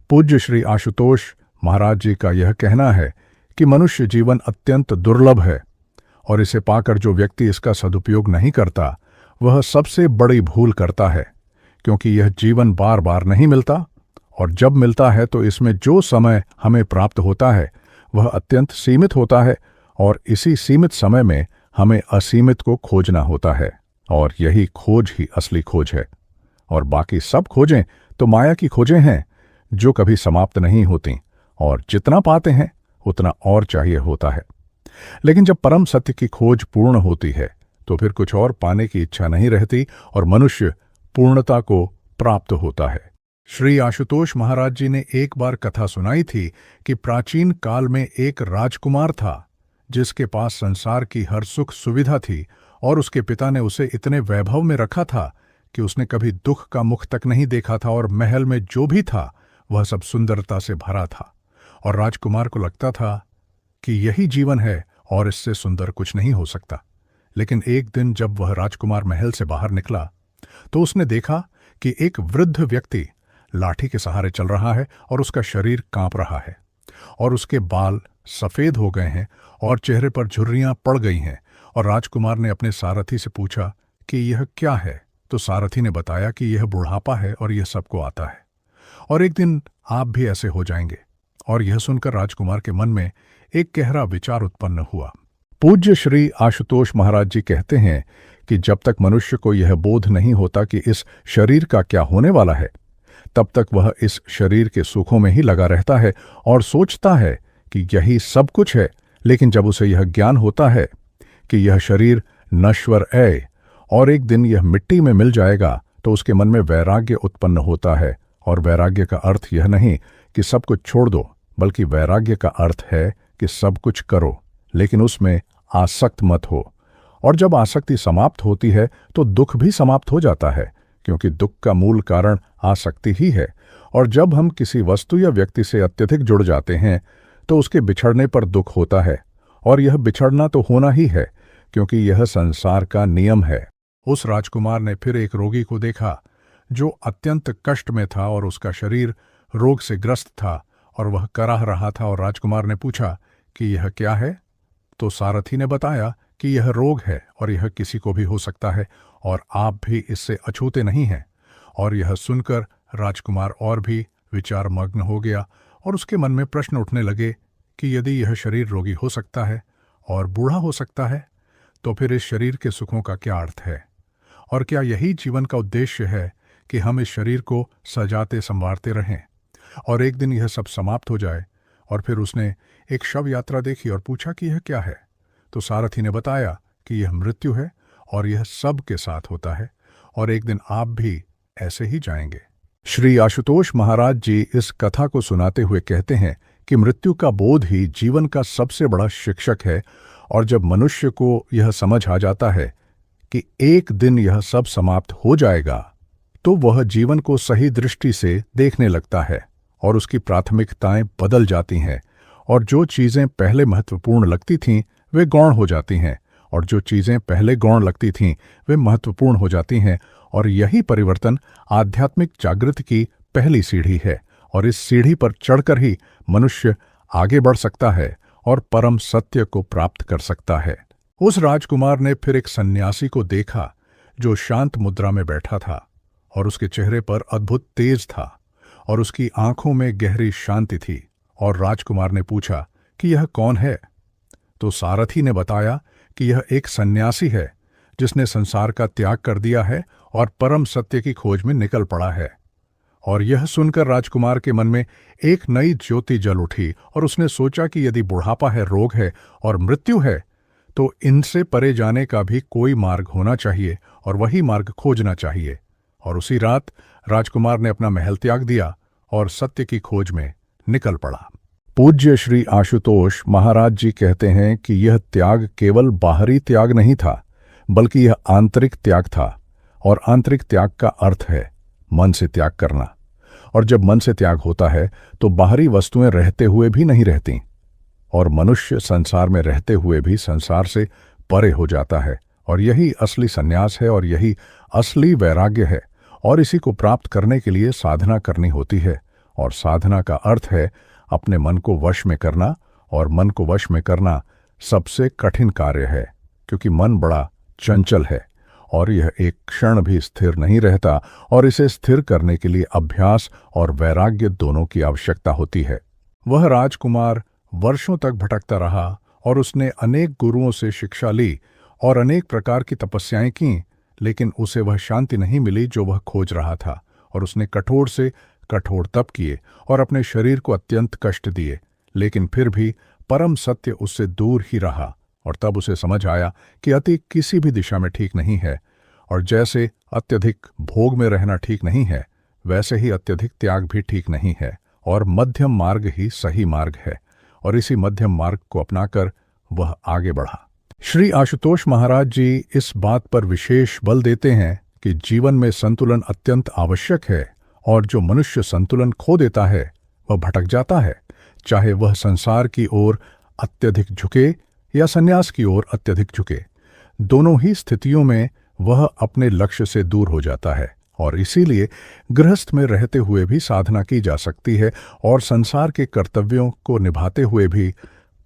पूज्य श्री आशुतोष महाराज जी का यह कहना है कि मनुष्य जीवन अत्यंत दुर्लभ है और इसे पाकर जो व्यक्ति इसका सदुपयोग नहीं करता वह सबसे बड़ी भूल करता है, क्योंकि यह जीवन बार बार नहीं मिलता और जब मिलता है तो इसमें जो समय हमें प्राप्त होता है वह अत्यंत सीमित होता है और इसी सीमित समय में हमें असीमित को खोजना होता है और यही खोज ही असली खोज है। और बाकी सब खोजें तो माया की खोजें हैं जो कभी समाप्त नहीं होती और जितना पाते हैं उतना और चाहिए होता है। लेकिन जब परम सत्य की खोज पूर्ण होती है तो फिर कुछ और पाने की इच्छा नहीं रहती और मनुष्य पूर्णता को प्राप्त होता है। श्री आशुतोष महाराज जी ने एक बार कथा सुनाई थी कि प्राचीन काल में एक राजकुमार था जिसके पास संसार की हर सुख सुविधा थी और उसके पिता ने उसे इतने वैभव में रखा था कि उसने कभी दुख का मुख तक नहीं देखा था और महल में जो भी था वह सब सुंदरता से भरा था और राजकुमार को लगता था कि यही जीवन है और इससे सुंदर कुछ नहीं हो सकता। लेकिन एक दिन जब वह राजकुमार महल से बाहर निकला तो उसने देखा कि एक वृद्ध व्यक्ति लाठी के सहारे चल रहा है और उसका शरीर कांप रहा है और उसके बाल सफेद हो गए हैं और चेहरे पर झुर्रियां पड़ गई हैं। और राजकुमार ने अपने सारथी से पूछा कि यह क्या है, तो सारथी ने बताया कि यह बुढ़ापा है और यह सबको आता है और एक दिन आप भी ऐसे हो जाएंगे। और यह सुनकर राजकुमार के मन में एक गहरा विचार उत्पन्न हुआ। पूज्य श्री आशुतोष महाराज जी कहते हैं कि जब तक मनुष्य को यह बोध नहीं होता कि इस शरीर का क्या होने वाला है तब तक वह इस शरीर के सुखों में ही लगा रहता है और सोचता है कि यही सब कुछ है। लेकिन जब उसे यह ज्ञान होता है कि यह शरीर नश्वर है और एक दिन यह मिट्टी में मिल जाएगा तो उसके मन में वैराग्य उत्पन्न होता है। और वैराग्य का अर्थ यह नहीं कि सब कुछ छोड़ दो, बल्कि वैराग्य का अर्थ है कि सब कुछ करो लेकिन उसमें आसक्त मत हो। और जब आसक्ति समाप्त होती है तो दुख भी समाप्त हो जाता है, क्योंकि दुख का मूल कारण आसक्ति ही है। और जब हम किसी वस्तु या व्यक्ति से अत्यधिक जुड़ जाते हैं तो उसके बिछड़ने पर दुख होता है और यह बिछड़ना तो होना ही है, क्योंकि यह संसार का नियम है। उस राजकुमार ने फिर एक रोगी को देखा जो अत्यंत कष्ट में था और उसका शरीर रोग से ग्रस्त था और वह कराह रहा था। और राजकुमार ने पूछा कि यह क्या है, तो सारथी ने बताया कि यह रोग है और यह किसी को भी हो सकता है और आप भी इससे अछूते नहीं हैं। और यह सुनकर राजकुमार और भी विचार मग्न हो गया और उसके मन में प्रश्न उठने लगे कि यदि यह शरीर रोगी हो सकता है और बूढ़ा हो सकता है तो फिर इस शरीर के सुखों का क्या अर्थ है, और क्या यही जीवन का उद्देश्य है कि हम इस शरीर को सजाते संवारते रहें और एक दिन यह सब समाप्त हो जाए। और फिर उसने एक शव यात्रा देखी और पूछा कि यह क्या है, तो सारथी ने बताया कि यह मृत्यु है और यह सब के साथ होता है और एक दिन आप भी ऐसे ही जाएंगे। श्री आशुतोष महाराज जी इस कथा को सुनाते हुए कहते हैं कि मृत्यु का बोध ही जीवन का सबसे बड़ा शिक्षक है और जब मनुष्य को यह समझ आ जाता है कि एक दिन यह सब समाप्त हो जाएगा तो वह जीवन को सही दृष्टि से देखने लगता है और उसकी प्राथमिकताएं बदल जाती हैं और जो चीज़ें पहले महत्वपूर्ण लगती थीं वे गौण हो जाती हैं और जो चीज़ें पहले गौण लगती थीं वे महत्वपूर्ण हो जाती हैं। और यही परिवर्तन आध्यात्मिक जागृति की पहली सीढ़ी है और इस सीढ़ी पर चढ़कर ही मनुष्य आगे बढ़ सकता है और परम सत्य को प्राप्त कर सकता है। उस राजकुमार ने फिर एक सन्यासी को देखा जो शांत मुद्रा में बैठा था और उसके चेहरे पर अद्भुत तेज था और उसकी आंखों में गहरी शांति थी। और राजकुमार ने पूछा कि यह कौन है, तो सारथी ने बताया कि यह एक सन्यासी है जिसने संसार का त्याग कर दिया है और परम सत्य की खोज में निकल पड़ा है। और यह सुनकर राजकुमार के मन में एक नई ज्योति जल उठी और उसने सोचा कि यदि बुढ़ापा है, रोग है और मृत्यु है तो इनसे परे जाने का भी कोई मार्ग होना चाहिए और वही मार्ग खोजना चाहिए। और उसी रात राजकुमार ने अपना महल त्याग दिया और सत्य की खोज में निकल पड़ा। पूज्य श्री आशुतोष महाराज जी कहते हैं कि यह त्याग केवल बाहरी त्याग नहीं था, बल्कि यह आंतरिक त्याग था। और आंतरिक त्याग का अर्थ है मन से त्याग करना। और जब मन से त्याग होता है तो बाहरी वस्तुएं रहते हुए भी नहीं रहती और मनुष्य संसार में रहते हुए भी संसार से परे हो जाता है। और यही असली संन्यास है और यही असली वैराग्य है। और इसी को प्राप्त करने के लिए साधना करनी होती है और साधना का अर्थ है अपने मन को वश में करना, और मन को वश में करना सबसे कठिन कार्य है, क्योंकि मन बड़ा चंचल है और यह एक क्षण भी स्थिर नहीं रहता, और इसे स्थिर करने के लिए अभ्यास और वैराग्य दोनों की आवश्यकता होती है। वह राजकुमार वर्षों तक भटकता रहा और उसने अनेक गुरुओं से शिक्षा ली और अनेक प्रकार की तपस्याएं की, लेकिन उसे वह शांति नहीं मिली जो वह खोज रहा था, और उसने कठोर से कठोर तप किए और अपने शरीर को अत्यंत कष्ट दिए, लेकिन फिर भी परम सत्य उससे दूर ही रहा। और तब उसे समझ आया कि अति किसी भी दिशा में ठीक नहीं है, और जैसे अत्यधिक भोग में रहना ठीक नहीं है, वैसे ही अत्यधिक त्याग भी ठीक नहीं है, और मध्यम मार्ग ही सही मार्ग है, और इसी मध्यम मार्ग को अपनाकर वह आगे बढ़ा। श्री आशुतोष महाराज जी इस बात पर विशेष बल देते हैं कि जीवन में संतुलन अत्यंत आवश्यक है, और जो मनुष्य संतुलन खो देता है वह भटक जाता है, चाहे वह संसार की ओर अत्यधिक झुके या संन्यास की ओर अत्यधिक झुके। दोनों ही स्थितियों में वह अपने लक्ष्य से दूर हो जाता है, और इसीलिए गृहस्थ में रहते हुए भी साधना की जा सकती है, और संसार के कर्तव्यों को निभाते हुए भी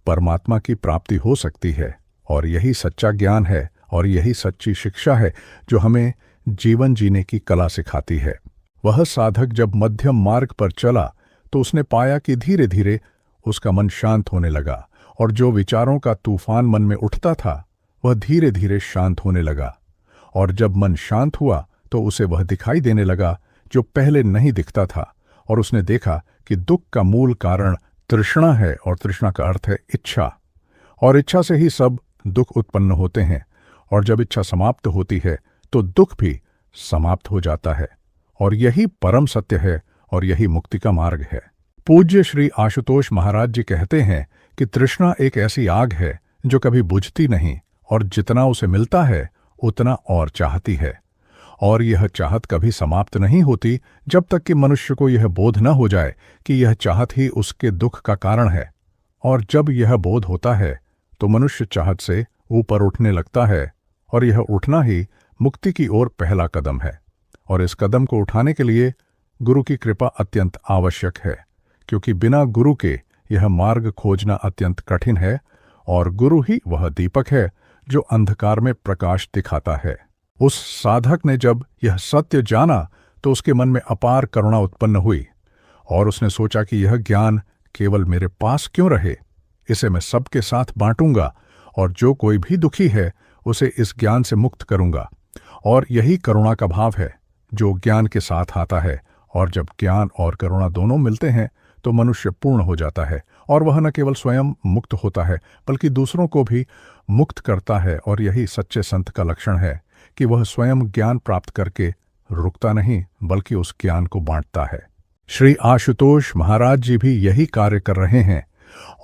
परमात्मा की प्राप्ति हो सकती है। और यही सच्चा ज्ञान है, और यही सच्ची शिक्षा है जो हमें जीवन जीने की कला सिखाती है। वह साधक जब मध्यम मार्ग पर चला तो उसने पाया कि धीरे धीरे उसका मन शांत होने लगा, और जो विचारों का तूफान मन में उठता था वह धीरे धीरे शांत होने लगा। और जब मन शांत हुआ तो उसे वह दिखाई देने लगा जो पहले नहीं दिखता था, और उसने देखा कि दुख का मूल कारण तृष्णा है, और तृष्णा का अर्थ है इच्छा, और इच्छा से ही सब दुख उत्पन्न होते हैं, और जब इच्छा समाप्त होती है तो दुख भी समाप्त हो जाता है, और यही परम सत्य है, और यही मुक्ति का मार्ग है। पूज्य श्री आशुतोष महाराज जी कहते हैं कि तृष्णा एक ऐसी आग है जो कभी बुझती नहीं, और जितना उसे मिलता है उतना और चाहती है, और यह चाहत कभी समाप्त नहीं होती जब तक कि मनुष्य को यह बोध न हो जाए कि यह चाहत ही उसके दुख का कारण है। और जब यह बोध होता है तो मनुष्य चाहत से ऊपर उठने लगता है, और यह उठना ही मुक्ति की ओर पहला कदम है। और इस कदम को उठाने के लिए गुरु की कृपा अत्यंत आवश्यक है, क्योंकि बिना गुरु के यह मार्ग खोजना अत्यंत कठिन है, और गुरु ही वह दीपक है जो अंधकार में प्रकाश दिखाता है। उस साधक ने जब यह सत्य जाना तो उसके मन में अपार करुणा उत्पन्न हुई, और उसने सोचा कि यह ज्ञान केवल मेरे पास क्यों रहे, इसे मैं सबके साथ बांटूंगा, और जो कोई भी दुखी है उसे इस ज्ञान से मुक्त करूंगा। और यही करुणा का भाव है जो ज्ञान के साथ आता है, और जब ज्ञान और करुणा दोनों मिलते हैं तो मनुष्य पूर्ण हो जाता है, और वह न केवल स्वयं मुक्त होता है बल्कि दूसरों को भी मुक्त करता है। और यही सच्चे संत का लक्षण है कि वह स्वयं ज्ञान प्राप्त करके रुकता नहीं बल्कि उस ज्ञान को बांटता है। श्री आशुतोष महाराज जी भी यही कार्य कर रहे हैं,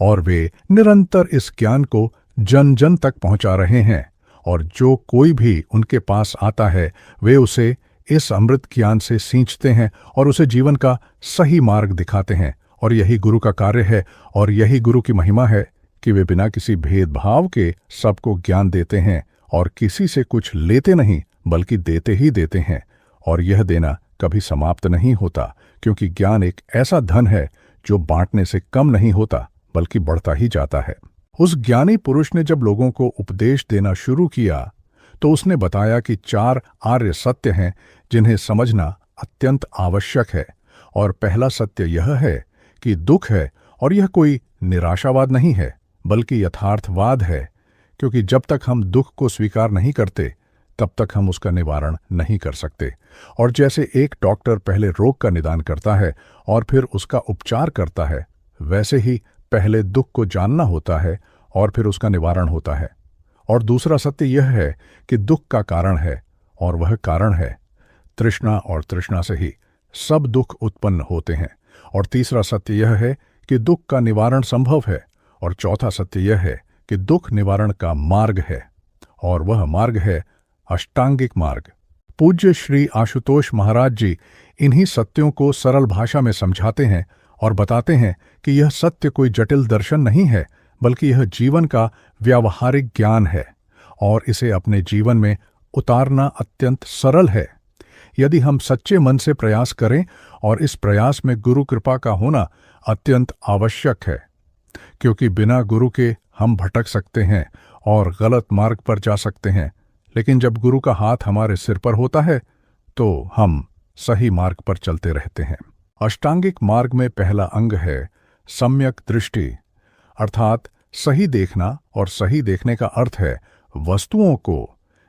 और वे निरंतर इस ज्ञान को जन जन तक पहुंचा रहे हैं, और जो कोई भी उनके पास आता है वे उसे इस अमृत ज्ञान से सींचते हैं और उसे जीवन का सही मार्ग दिखाते हैं। और यही गुरु का कार्य है, और यही गुरु की महिमा है कि वे बिना किसी भेदभाव के सबको ज्ञान देते हैं, और किसी से कुछ लेते नहीं बल्कि देते ही देते हैं। और यह देना कभी समाप्त नहीं होता, क्योंकि ज्ञान एक ऐसा धन है जो बांटने से कम नहीं होता बल्कि बढ़ता ही जाता है। उस ज्ञानी पुरुष ने जब लोगों को उपदेश देना शुरू किया तो उसने बताया कि 4 आर्य सत्य हैं जिन्हें समझना अत्यंत आवश्यक है। और पहला सत्य यह है कि दुख है, और यह कोई निराशावाद नहीं है बल्कि यथार्थवाद है, क्योंकि जब तक हम दुख को स्वीकार नहीं करते तब तक हम उसका निवारण नहीं कर सकते। और जैसे एक डॉक्टर पहले रोग का निदान करता है और फिर उसका उपचार करता है, वैसे ही पहले दुख को जानना होता है और फिर उसका निवारण होता है। और दूसरा सत्य यह है कि दुख का कारण है, और वह कारण है तृष्णा, और तृष्णा से ही सब दुख उत्पन्न होते हैं। और तीसरा सत्य यह है कि दुख का निवारण संभव है, और चौथा सत्य यह है कि दुख निवारण का मार्ग है, और वह मार्ग है अष्टांगिक मार्ग। पूज्य श्री आशुतोष महाराज जी इन्हीं सत्यों को सरल भाषा में समझाते हैं और बताते हैं कि यह सत्य कोई जटिल दर्शन नहीं है बल्कि यह जीवन का व्यावहारिक ज्ञान है, और इसे अपने जीवन में उतारना अत्यंत सरल है। यदि हम सच्चे मन से प्रयास करें, और इस प्रयास में गुरु कृपा का होना अत्यंत आवश्यक है, क्योंकि बिना गुरु के हम भटक सकते हैं और गलत मार्ग पर जा सकते हैं। लेकिन जब गुरु का हाथ हमारे सिर पर होता है तो हम सही मार्ग पर चलते रहते हैं। अष्टांगिक मार्ग में पहला अंग है सम्यक दृष्टि, अर्थात सही देखना। और सही देखने का अर्थ है वस्तुओं को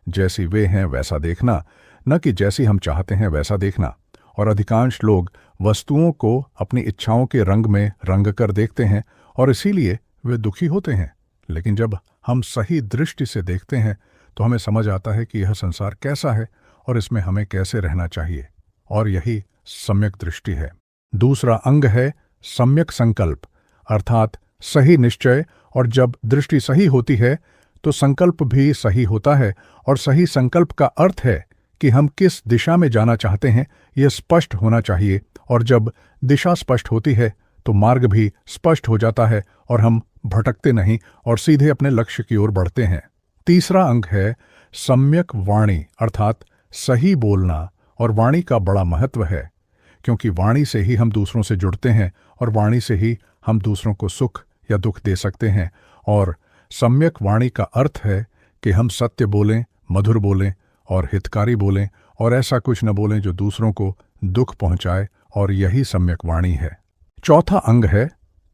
जैसी वे हैं वैसा देखना, न कि जैसी हम चाहते हैं वैसा देखना। और अधिकांश लोग वस्तुओं को अपनी इच्छाओं के रंग में रंग कर देखते हैं और इसीलिए वे दुखी होते हैं। लेकिन जब हम सही दृष्टि से देखते हैं तो हमें समझ आता है कि यह संसार कैसा है और इसमें हमें कैसे रहना चाहिए, और यही सम्यक दृष्टि है। दूसरा अंग है सम्यक संकल्प, अर्थात सही निश्चय। और जब दृष्टि सही होती है तो संकल्प भी सही होता है। और सही संकल्प का अर्थ है कि हम किस दिशा में जाना चाहते हैं यह स्पष्ट होना चाहिए। और जब दिशा स्पष्ट होती है तो मार्ग भी स्पष्ट हो जाता है और हम भटकते नहीं और सीधे अपने लक्ष्य की ओर बढ़ते हैं। तीसरा अंग है सम्यक वाणी, अर्थात सही बोलना। और वाणी का बड़ा महत्व है, क्योंकि वाणी से ही हम दूसरों से जुड़ते हैं और वाणी से ही हम दूसरों को सुख या दुख दे सकते हैं। और सम्यक वाणी का अर्थ है कि हम सत्य बोलें, मधुर बोलें और हितकारी बोलें, और ऐसा कुछ न बोलें जो दूसरों को दुख पहुंचाए, और यही सम्यक वाणी है। चौथा अंग है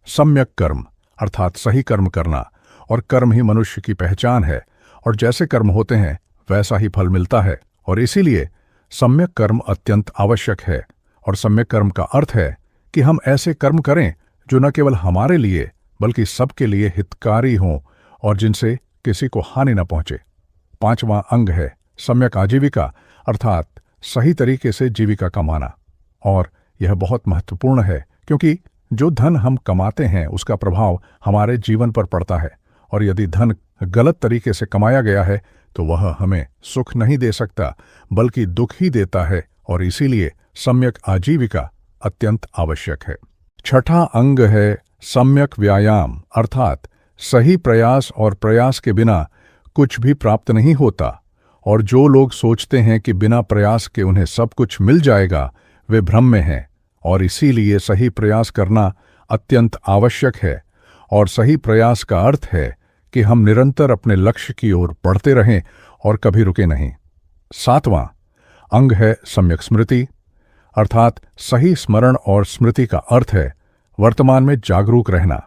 सम्यक कर्म, अर्थात सही कर्म करना। और कर्म ही मनुष्य की पहचान है, और जैसे कर्म होते हैं वैसा ही फल मिलता है। और इसीलिए सम्यक कर्म अत्यंत आवश्यक है। और सम्यक कर्म का अर्थ है कि हम ऐसे कर्म करें जो न केवल हमारे लिए बल्कि सबके लिए हितकारी हों और जिनसे किसी को हानि न पहुंचे। पांचवां अंग है सम्यक आजीविका, अर्थात सही तरीके से जीविका कमाना। और यह बहुत महत्वपूर्ण है, क्योंकि जो धन हम कमाते हैं उसका प्रभाव हमारे जीवन पर पड़ता है। और यदि धन गलत तरीके से कमाया गया है तो वह हमें सुख नहीं दे सकता बल्कि दुख ही देता है। और इसीलिए सम्यक आजीविका अत्यंत आवश्यक है। छठा अंग है सम्यक व्यायाम, अर्थात सही प्रयास। और प्रयास के बिना कुछ भी प्राप्त नहीं होता। और जो लोग सोचते हैं कि बिना प्रयास के उन्हें सब कुछ मिल जाएगा, वे भ्रम में हैं। और इसीलिए सही प्रयास करना अत्यंत आवश्यक है। और सही प्रयास का अर्थ है कि हम निरंतर अपने लक्ष्य की ओर बढ़ते रहें और कभी रुके नहीं। सातवां अंग है सम्यक स्मृति, अर्थात सही स्मरण। और स्मृति का अर्थ है वर्तमान में जागरूक रहना।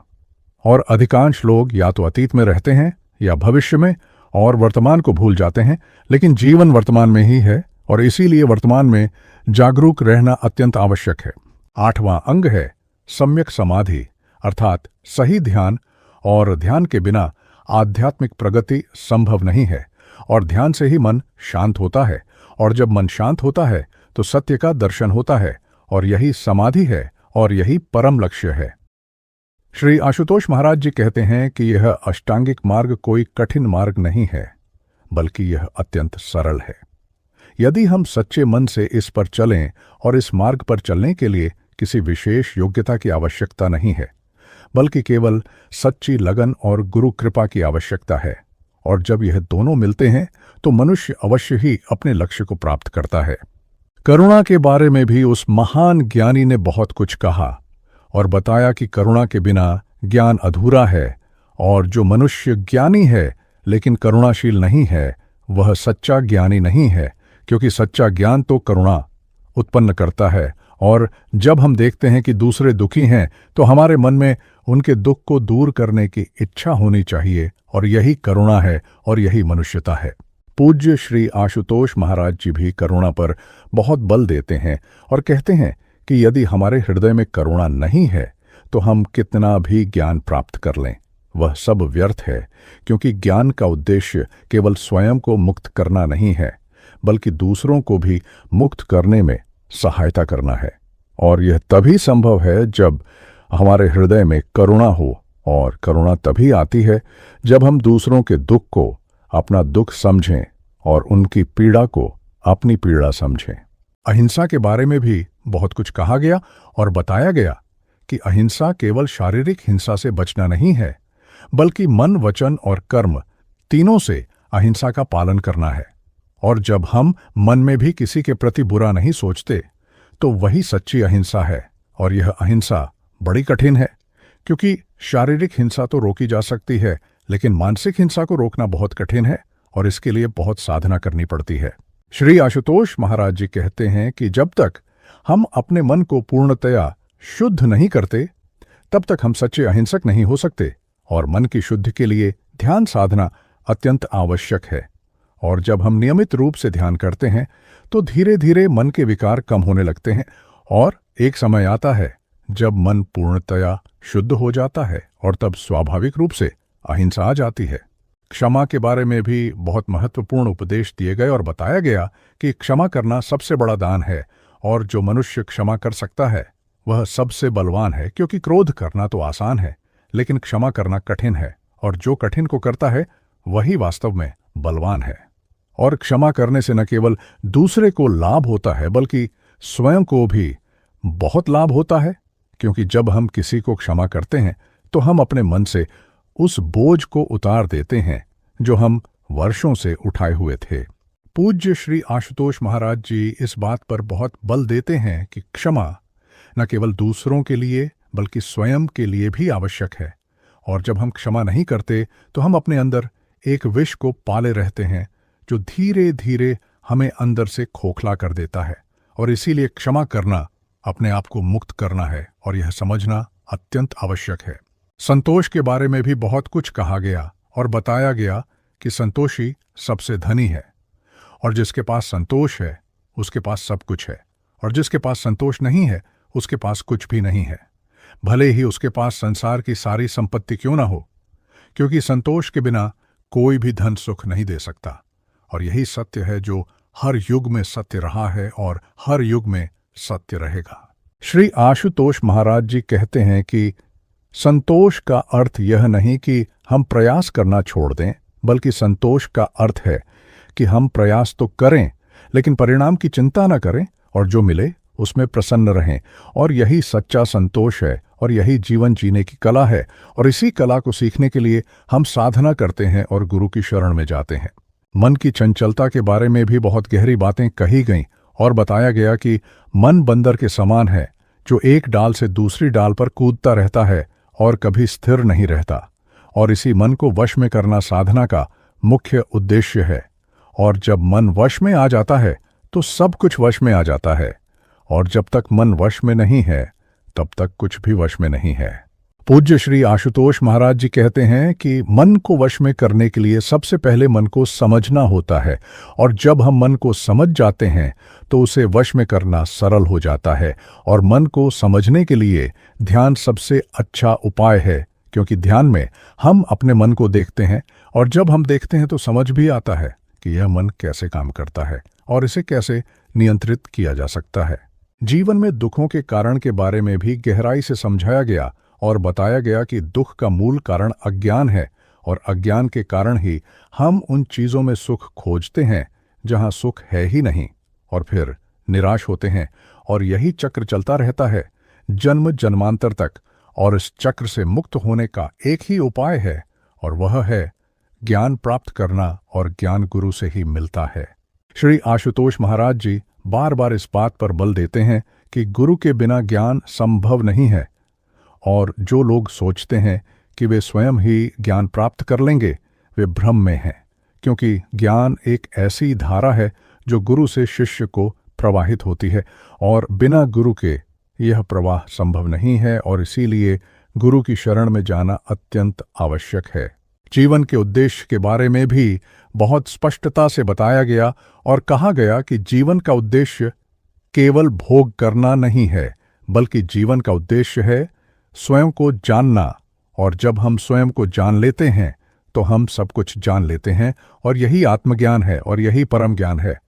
और अधिकांश लोग या तो अतीत में रहते हैं या भविष्य में और वर्तमान को भूल जाते हैं, लेकिन जीवन वर्तमान में ही है और इसीलिए वर्तमान में जागरूक रहना अत्यंत आवश्यक है। आठवां अंग है सम्यक समाधि, अर्थात सही ध्यान। और ध्यान के बिना आध्यात्मिक प्रगति संभव नहीं है। और ध्यान से ही मन शांत होता है, और जब मन शांत होता है तो सत्य का दर्शन होता है, और यही समाधि है और यही परम लक्ष्य है। श्री आशुतोष महाराज जी कहते हैं कि यह अष्टांगिक मार्ग कोई कठिन मार्ग नहीं है, बल्कि यह अत्यंत सरल है। यदि हम सच्चे मन से इस पर चलें, और इस मार्ग पर चलने के लिए किसी विशेष योग्यता की आवश्यकता नहीं है, बल्कि केवल सच्ची लगन और गुरु कृपा की आवश्यकता है। और जब यह दोनों मिलते हैं तो मनुष्य अवश्य ही अपने लक्ष्य को प्राप्त करता है। करुणा के बारे में भी उस महान ज्ञानी ने बहुत कुछ कहा और बताया कि करुणा के बिना ज्ञान अधूरा है, और जो मनुष्य ज्ञानी है लेकिन करुणाशील नहीं है वह सच्चा ज्ञानी नहीं है, क्योंकि सच्चा ज्ञान तो करुणा उत्पन्न करता है। और जब हम देखते हैं कि दूसरे दुखी हैं तो हमारे मन में उनके दुख को दूर करने की इच्छा होनी चाहिए, और यही करुणा है और यही मनुष्यता है। पूज्य श्री आशुतोष महाराज जी भी करुणा पर बहुत बल देते हैं और कहते हैं कि यदि हमारे हृदय में करुणा नहीं है तो हम कितना भी ज्ञान प्राप्त कर लें, वह सब व्यर्थ है, क्योंकि ज्ञान का उद्देश्य केवल स्वयं को मुक्त करना नहीं है, बल्कि दूसरों को भी मुक्त करने में सहायता करना है। और यह तभी संभव है जब हमारे हृदय में करुणा हो, और करुणा तभी आती है जब हम दूसरों के दुख को अपना दुख समझें और उनकी पीड़ा को अपनी पीड़ा समझें। अहिंसा के बारे में भी बहुत कुछ कहा गया और बताया गया कि अहिंसा केवल शारीरिक हिंसा से बचना नहीं है, बल्कि मन, वचन और कर्म तीनों से अहिंसा का पालन करना है। और जब हम मन में भी किसी के प्रति बुरा नहीं सोचते तो वही सच्ची अहिंसा है। और यह अहिंसा बड़ी कठिन है, क्योंकि शारीरिक हिंसा तो रोकी जा सकती है, लेकिन मानसिक हिंसा को रोकना बहुत कठिन है और इसके लिए बहुत साधना करनी पड़ती है। श्री आशुतोष महाराज जी कहते हैं कि जब तक हम अपने मन को पूर्णतया शुद्ध नहीं करते तब तक हम सच्चे अहिंसक नहीं हो सकते। और मन की शुद्धि के लिए ध्यान साधना अत्यंत आवश्यक है। और जब हम नियमित रूप से ध्यान करते हैं तो धीरे धीरे मन के विकार कम होने लगते हैं और एक समय आता है जब मन पूर्णतया शुद्ध हो जाता है और तब स्वाभाविक रूप से अहिंसा आ जाती है। क्षमा के बारे में भी बहुत महत्वपूर्ण उपदेश दिए गए और बताया गया कि क्षमा करना सबसे बड़ा दान है और जो मनुष्य क्षमा कर सकता है वह सबसे बलवान है, क्योंकि क्रोध करना तो आसान है लेकिन क्षमा करना कठिन है और जो कठिन को करता है वही वास्तव में बलवान है। और क्षमा करने से न केवल दूसरे को लाभ होता है बल्कि स्वयं को भी बहुत लाभ होता है, क्योंकि जब हम किसी को क्षमा करते हैं तो हम अपने मन से उस बोझ को उतार देते हैं जो हम वर्षों से उठाए हुए थे। पूज्य श्री आशुतोष महाराज जी इस बात पर बहुत बल देते हैं कि क्षमा न केवल दूसरों के लिए बल्कि स्वयं के लिए भी आवश्यक है। और जब हम क्षमा नहीं करते तो हम अपने अंदर एक विष को पाले रहते हैं जो धीरे धीरे हमें अंदर से खोखला कर देता है। और इसीलिए क्षमा करना अपने आप को मुक्त करना है और यह समझना अत्यंत आवश्यक है। संतोष के बारे में भी बहुत कुछ कहा गया और बताया गया कि संतोषी सबसे धनी है और जिसके पास संतोष है उसके पास सब कुछ है, और जिसके पास संतोष नहीं है उसके पास कुछ भी नहीं है, भले ही उसके पास संसार की सारी संपत्ति क्यों ना हो, क्योंकि संतोष के बिना कोई भी धन सुख नहीं दे सकता। और यही सत्य है जो हर युग में सत्य रहा है और हर युग में सत्य रहेगा। श्री आशुतोष महाराज जी कहते हैं कि संतोष का अर्थ यह नहीं कि हम प्रयास करना छोड़ दें, बल्कि संतोष का अर्थ है कि हम प्रयास तो करें लेकिन परिणाम की चिंता न करें और जो मिले उसमें प्रसन्न रहें। और यही सच्चा संतोष है और यही जीवन जीने की कला है। और इसी कला को सीखने के लिए हम साधना करते हैं और गुरु की शरण में जाते हैं। मन की चंचलता के बारे में भी बहुत गहरी बातें कही गईं और बताया गया कि मन बंदर के समान है जो एक डाल से दूसरी डाल पर कूदता रहता है और कभी स्थिर नहीं रहता। और इसी मन को वश में करना साधना का मुख्य उद्देश्य है। और जब मन वश में आ जाता है तो सब कुछ वश में आ जाता है, और जब तक मन वश में नहीं है तब तक कुछ भी वश में नहीं है। पूज्य श्री आशुतोष महाराज जी कहते हैं कि मन को वश में करने के लिए सबसे पहले मन को समझना होता है, और जब हम मन को समझ जाते हैं तो उसे वश में करना सरल हो जाता है। और मन को समझने के लिए ध्यान सबसे अच्छा उपाय है, क्योंकि ध्यान में हम अपने मन को देखते हैं और जब हम देखते हैं तो समझ भी आता है कि यह मन कैसे काम करता है और इसे कैसे नियंत्रित किया जा सकता है। जीवन में दुखों के कारण के बारे में भी गहराई से समझाया गया और बताया गया कि दुख का मूल कारण अज्ञान है, और अज्ञान के कारण ही हम उन चीज़ों में सुख खोजते हैं जहां सुख है ही नहीं, और फिर निराश होते हैं। और यही चक्र चलता रहता है जन्म जन्मांतर तक। और इस चक्र से मुक्त होने का एक ही उपाय है, और वह है ज्ञान प्राप्त करना, और ज्ञान गुरु से ही मिलता है। श्री आशुतोष महाराज जी बार बार इस बात पर बल देते हैं कि गुरु के बिना ज्ञान संभव नहीं है। और जो लोग सोचते हैं कि वे स्वयं ही ज्ञान प्राप्त कर लेंगे वे भ्रम में हैं, क्योंकि ज्ञान एक ऐसी धारा है जो गुरु से शिष्य को प्रवाहित होती है, और बिना गुरु के यह प्रवाह संभव नहीं है। और इसीलिए गुरु की शरण में जाना अत्यंत आवश्यक है। जीवन के उद्देश्य के बारे में भी बहुत स्पष्टता से बताया गया और कहा गया कि जीवन का उद्देश्य केवल भोग करना नहीं है, बल्कि जीवन का उद्देश्य है स्वयं को जानना। और जब हम स्वयं को जान लेते हैं तो हम सब कुछ जान लेते हैं, और यही आत्मज्ञान है और यही परम ज्ञान है।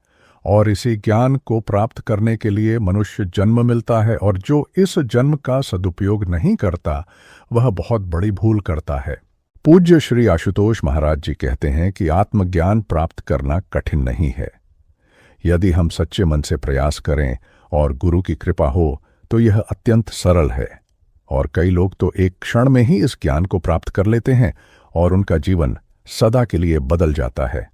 और इसी ज्ञान को प्राप्त करने के लिए मनुष्य जन्म मिलता है, और जो इस जन्म का सदुपयोग नहीं करता वह बहुत बड़ी भूल करता है। पूज्य श्री आशुतोष महाराज जी कहते हैं कि आत्मज्ञान प्राप्त करना कठिन नहीं है। यदि हम सच्चे मन से प्रयास करें और गुरु की कृपा हो तो यह अत्यंत सरल है। और कई लोग तो एक क्षण में ही इस ज्ञान को प्राप्त कर लेते हैं और उनका जीवन सदा के लिए बदल जाता है।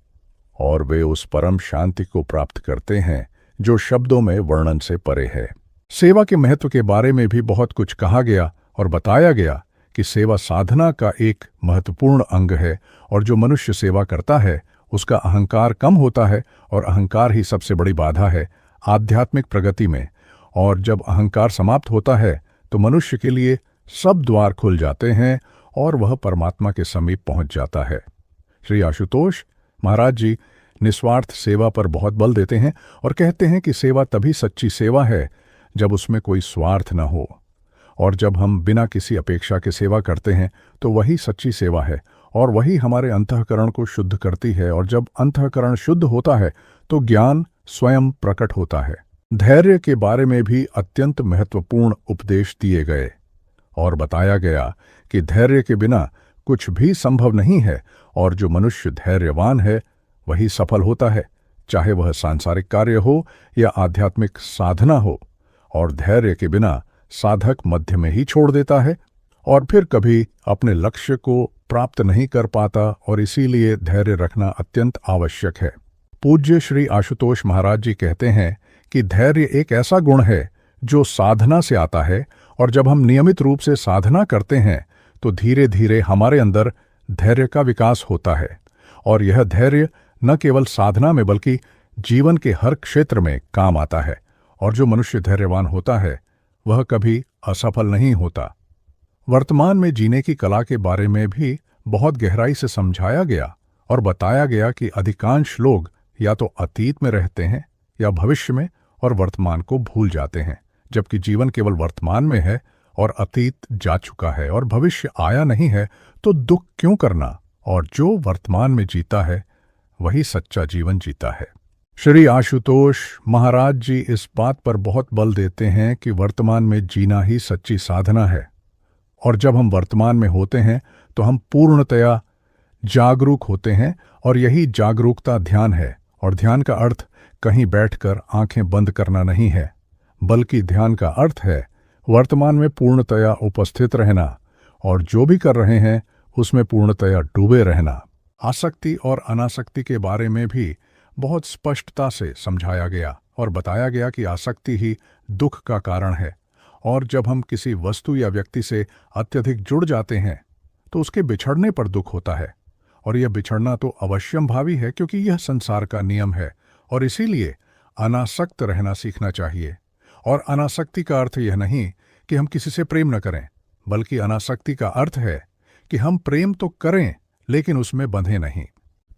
और वे उस परम शांति को प्राप्त करते हैं जो शब्दों में वर्णन से परे है। सेवा के महत्व के बारे में भी बहुत कुछ कहा गया और बताया गया कि सेवा साधना का एक महत्वपूर्ण अंग है, और जो मनुष्य सेवा करता है उसका अहंकार कम होता है, और अहंकार ही सबसे बड़ी बाधा है आध्यात्मिक प्रगति में। और जब अहंकार समाप्त होता है तो मनुष्य के लिए सब द्वार खुल जाते हैं और वह परमात्मा के समीप पहुंच जाता है। श्री आशुतोष महाराज जी निस्वार्थ सेवा पर बहुत बल देते हैं और कहते हैं कि सेवा तभी सच्ची सेवा है जब उसमें कोई स्वार्थ न हो, और जब हम बिना किसी अपेक्षा के सेवा करते हैं तो वही सच्ची सेवा है, और वही हमारे अंतःकरण को शुद्ध करती है। और जब अंतःकरण शुद्ध होता है तो ज्ञान स्वयं प्रकट होता है। धैर्य के बारे में भी अत्यंत महत्वपूर्ण उपदेश दिए गए और बताया गया कि धैर्य के बिना कुछ भी संभव नहीं है, और जो मनुष्य धैर्यवान है वही सफल होता है, चाहे वह सांसारिक कार्य हो या आध्यात्मिक साधना हो। और धैर्य के बिना साधक मध्य में ही छोड़ देता है और फिर कभी अपने लक्ष्य को प्राप्त नहीं कर पाता, और इसीलिए धैर्य रखना अत्यंत आवश्यक है। पूज्य श्री आशुतोष महाराज जी कहते हैं कि धैर्य एक ऐसा गुण है जो साधना से आता है, और जब हम नियमित रूप से साधना करते हैं तो धीरे धीरे हमारे अंदर धैर्य का विकास होता है, और यह धैर्य न केवल साधना में बल्कि जीवन के हर क्षेत्र में काम आता है। और जो मनुष्य धैर्यवान होता है वह कभी असफल नहीं होता। वर्तमान में जीने की कला के बारे में भी बहुत गहराई से समझाया गया और बताया गया कि अधिकांश लोग या तो अतीत में रहते हैं या भविष्य में, और वर्तमान को भूल जाते हैं, जबकि जीवन केवल वर्तमान में है और अतीत जा चुका है और भविष्य आया नहीं है, तो दुख क्यों करना। और जो वर्तमान में जीता है वही सच्चा जीवन जीता है। श्री आशुतोष महाराज जी इस बात पर बहुत बल देते हैं कि वर्तमान में जीना ही सच्ची साधना है, और जब हम वर्तमान में होते हैं तो हम पूर्णतया जागरूक होते हैं, और यही जागरूकता ध्यान है। और ध्यान का अर्थ कहीं बैठकर आंखें बंद करना नहीं है, बल्कि ध्यान का अर्थ है वर्तमान में पूर्णतया उपस्थित रहना, और जो भी कर रहे हैं उसमें पूर्णतया डूबे रहना। आसक्ति और अनासक्ति के बारे में भी बहुत स्पष्टता से समझाया गया और बताया गया कि आसक्ति ही दुख का कारण है, और जब हम किसी वस्तु या व्यक्ति से अत्यधिक जुड़ जाते हैं तो उसके बिछड़ने पर दुख होता है, और यह बिछड़ना तो अवश्यंभावी है क्योंकि यह संसार का नियम है, और इसीलिए अनासक्त रहना सीखना चाहिए। और अनासक्ति का अर्थ यह नहीं कि हम किसी से प्रेम न करें, बल्कि अनासक्ति का अर्थ है कि हम प्रेम तो करें लेकिन उसमें बंधे नहीं।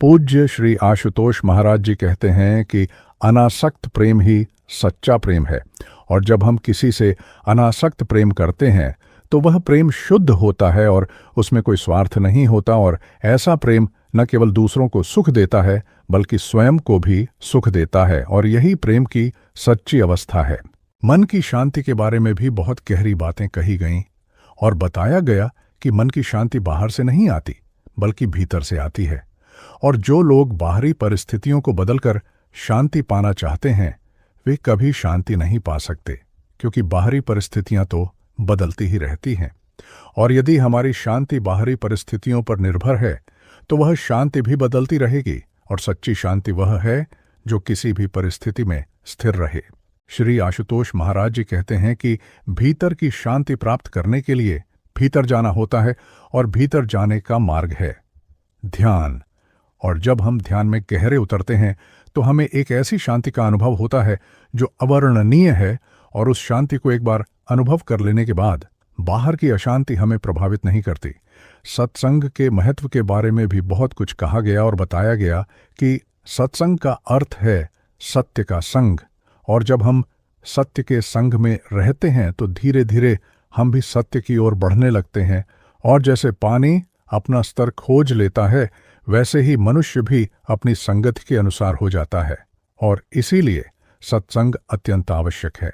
पूज्य श्री आशुतोष महाराज जी कहते हैं कि अनासक्त प्रेम ही सच्चा प्रेम है, और जब हम किसी से अनासक्त प्रेम करते हैं तो वह प्रेम शुद्ध होता है और उसमें कोई स्वार्थ नहीं होता, और ऐसा प्रेम न केवल दूसरों को सुख देता है बल्कि स्वयं को भी सुख देता है, और यही प्रेम की सच्ची अवस्था है। मन की शांति के बारे में भी बहुत गहरी बातें कही गईं और बताया गया कि मन की शांति बाहर से नहीं आती बल्कि भीतर से आती है, और जो लोग बाहरी परिस्थितियों को बदलकर शांति पाना चाहते हैं वे कभी शांति नहीं पा सकते, क्योंकि बाहरी परिस्थितियां तो बदलती ही रहती हैं। और यदि हमारी शांति बाहरी परिस्थितियों पर निर्भर है तो वह शांति भी बदलती रहेगी, और सच्ची शांति वह है जो किसी भी परिस्थिति में स्थिर रहे। श्री आशुतोष महाराज जी कहते हैं कि भीतर की शांति प्राप्त करने के लिए भीतर जाना होता है, और भीतर जाने का मार्ग है ध्यान। और जब हम ध्यान में गहरे उतरते हैं तो हमें एक ऐसी शांति का अनुभव होता है जो अवर्णनीय है, और उस शांति को एक बार अनुभव कर लेने के बाद बाहर की अशांति हमें प्रभावित नहीं करती। सत्संग के महत्व के बारे में भी बहुत कुछ कहा गया और बताया गया कि सत्संग का अर्थ है सत्य का संग, और जब हम सत्य के संग में रहते हैं तो धीरे धीरे हम भी सत्य की ओर बढ़ने लगते हैं, और जैसे पानी अपना स्तर खोज लेता है वैसे ही मनुष्य भी अपनी संगति के अनुसार हो जाता है, और इसीलिए सत्संग अत्यंत आवश्यक है।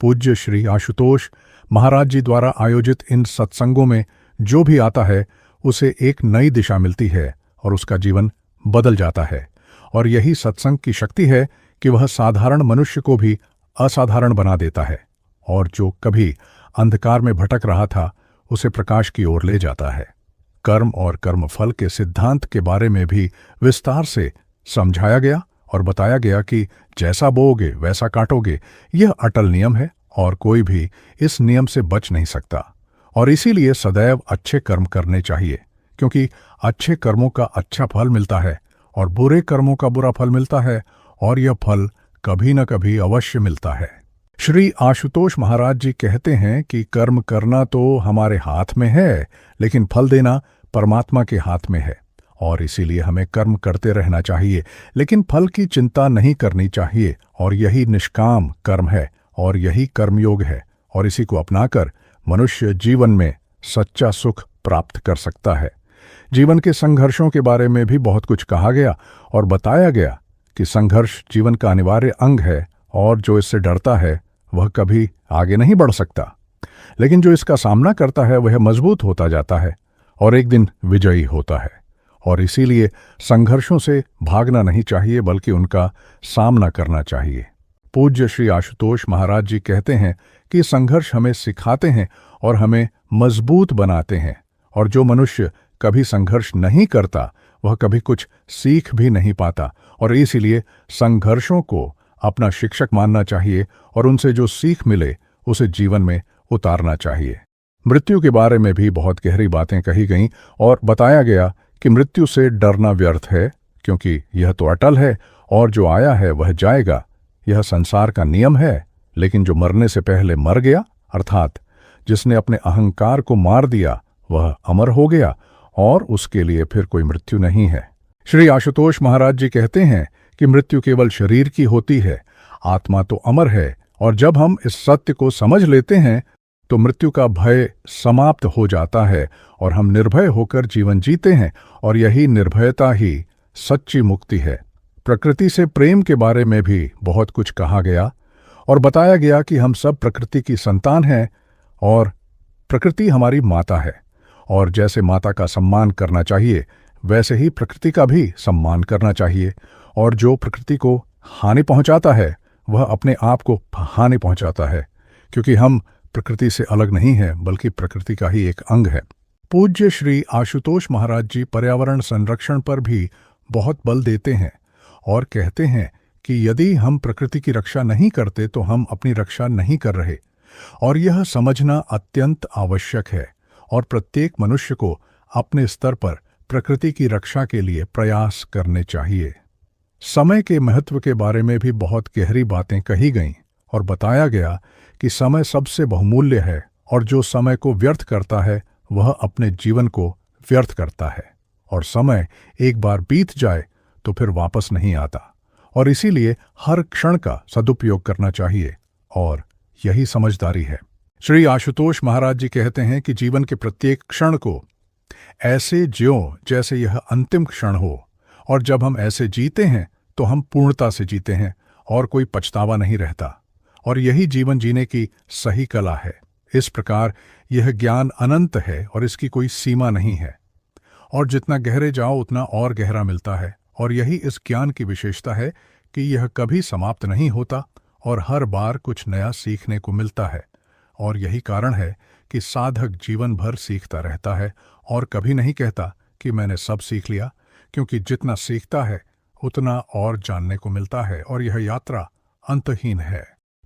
पूज्य श्री आशुतोष महाराज जी द्वारा आयोजित इन सत्संगों में जो भी आता है उसे एक नई दिशा मिलती है और उसका जीवन बदल जाता है, और यही सत्संग की शक्ति है कि वह साधारण मनुष्य को भी असाधारण बना देता है, और जो कभी अंधकार में भटक रहा था उसे प्रकाश की ओर ले जाता है। कर्म और कर्मफल के सिद्धांत के बारे में भी विस्तार से समझाया गया और बताया गया कि जैसा बोओगे वैसा काटोगे। यह अटल नियम है और कोई भी इस नियम से बच नहीं सकता। और इसीलिए सदैव अच्छे कर्म करने चाहिए, क्योंकि अच्छे कर्मों का अच्छा फल मिलता है और बुरे कर्मों का बुरा फल मिलता है, और यह फल कभी न कभी अवश्य मिलता है। श्री आशुतोष महाराज जी कहते हैं कि कर्म करना तो हमारे हाथ में है, लेकिन फल देना परमात्मा के हाथ में है। और इसीलिए हमें कर्म करते रहना चाहिए, लेकिन फल की चिंता नहीं करनी चाहिए। और यही निष्काम कर्म है और यही कर्मयोग है, और इसी को अपनाकर मनुष्य जीवन में सच्चा सुख प्राप्त कर सकता है। जीवन के संघर्षों के बारे में भी बहुत कुछ कहा गया और बताया गया कि संघर्ष जीवन का अनिवार्य अंग है, और जो इससे डरता है वह कभी आगे नहीं बढ़ सकता। लेकिन जो इसका सामना करता है वह मजबूत होता जाता है और एक दिन विजयी होता है। और इसीलिए संघर्षों से भागना नहीं चाहिए, बल्कि उनका सामना करना चाहिए। पूज्य श्री आशुतोष महाराज जी कहते हैं कि संघर्ष हमें सिखाते हैं और हमें मजबूत बनाते हैं, और जो मनुष्य कभी संघर्ष नहीं करता वह कभी कुछ सीख भी नहीं पाता। और इसीलिए संघर्षों को अपना शिक्षक मानना चाहिए और उनसे जो सीख मिले उसे जीवन में उतारना चाहिए। मृत्यु के बारे में भी बहुत गहरी बातें कही गईं और बताया गया कि मृत्यु से डरना व्यर्थ है, क्योंकि यह तो अटल है और जो आया है वह जाएगा। यह संसार का नियम है, लेकिन जो मरने से पहले मर गया, अर्थात जिसने अपने अहंकार को मार दिया, वह अमर हो गया और उसके लिए फिर कोई मृत्यु नहीं है। श्री आशुतोष महाराज जी कहते हैं कि मृत्यु केवल शरीर की होती है, आत्मा तो अमर है। और जब हम इस सत्य को समझ लेते हैं तो मृत्यु का भय समाप्त हो जाता है और हम निर्भय होकर जीवन जीते हैं, और यही निर्भयता ही सच्ची मुक्ति है। प्रकृति से प्रेम के बारे में भी बहुत कुछ कहा गया और बताया गया कि हम सब प्रकृति की संतान हैं और प्रकृति हमारी माता है, और जैसे माता का सम्मान करना चाहिए वैसे ही प्रकृति का भी सम्मान करना चाहिए। और जो प्रकृति को हानि पहुंचाता है वह अपने आप को हानि पहुंचाता है, क्योंकि हम प्रकृति से अलग नहीं है, बल्कि प्रकृति का ही एक अंग है। पूज्य श्री आशुतोष महाराज जी पर्यावरण संरक्षण पर भी बहुत बल देते हैं और कहते हैं कि यदि हम प्रकृति की रक्षा नहीं करते तो हम अपनी रक्षा नहीं कर रहे, और यह समझना अत्यंत आवश्यक है। और प्रत्येक मनुष्य को अपने स्तर पर प्रकृति की रक्षा के लिए प्रयास करने चाहिए। समय के महत्व के बारे में भी बहुत गहरी बातें कही गईं और बताया गया कि समय सबसे बहुमूल्य है, और जो समय को व्यर्थ करता है वह अपने जीवन को व्यर्थ करता है, और समय एक बार बीत जाए तो फिर वापस नहीं आता। और इसीलिए हर क्षण का सदुपयोग करना चाहिए, और यही समझदारी है। श्री आशुतोष महाराज जी कहते हैं कि जीवन के प्रत्येक क्षण को ऐसे ज्यों जैसे यह अंतिम क्षण हो, और जब हम ऐसे जीते हैं तो हम पूर्णता से जीते हैं और कोई पछतावा नहीं रहता। और यही जीवन जीने की सही कला है। इस प्रकार यह ज्ञान अनंत है और इसकी कोई सीमा नहीं है, और जितना गहरे जाओ उतना और गहरा मिलता है। और यही इस ज्ञान की विशेषता है कि यह कभी समाप्त नहीं होता और हर बार कुछ नया सीखने को मिलता है। और यही कारण है कि साधक जीवन भर सीखता रहता है और कभी नहीं कहता कि मैंने सब सीख लिया, क्योंकि जितना सीखता है उतना और जानने को मिलता है, और यह यात्रा अंतहीन है।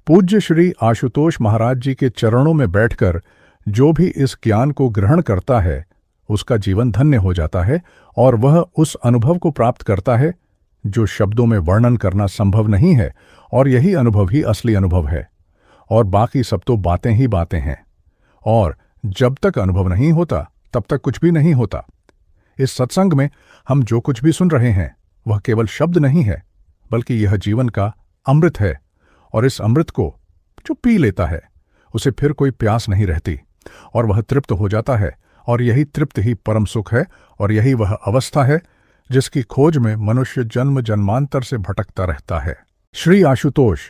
पूज्य श्री आशुतोष महाराज जी के चरणों में बैठकर जो भी इस ज्ञान को ग्रहण करता है उसका जीवन धन्य हो जाता है, और वह उस अनुभव को प्राप्त करता है जो शब्दों में वर्णन करना संभव नहीं है। और यही अनुभव ही असली अनुभव है, और बाकी सब तो बातें ही बातें हैं। और जब तक अनुभव नहीं होता तब तक कुछ भी नहीं होता। इस सत्संग में हम जो कुछ भी सुन रहे हैं वह केवल शब्द नहीं है, बल्कि यह जीवन का अमृत है। और इस अमृत को जो पी लेता है उसे फिर कोई प्यास नहीं रहती, और वह तृप्त हो जाता है। और यही तृप्त ही परम सुख है, और यही वह अवस्था है जिसकी खोज में मनुष्य जन्म जन्मांतर से भटकता रहता है। श्री आशुतोष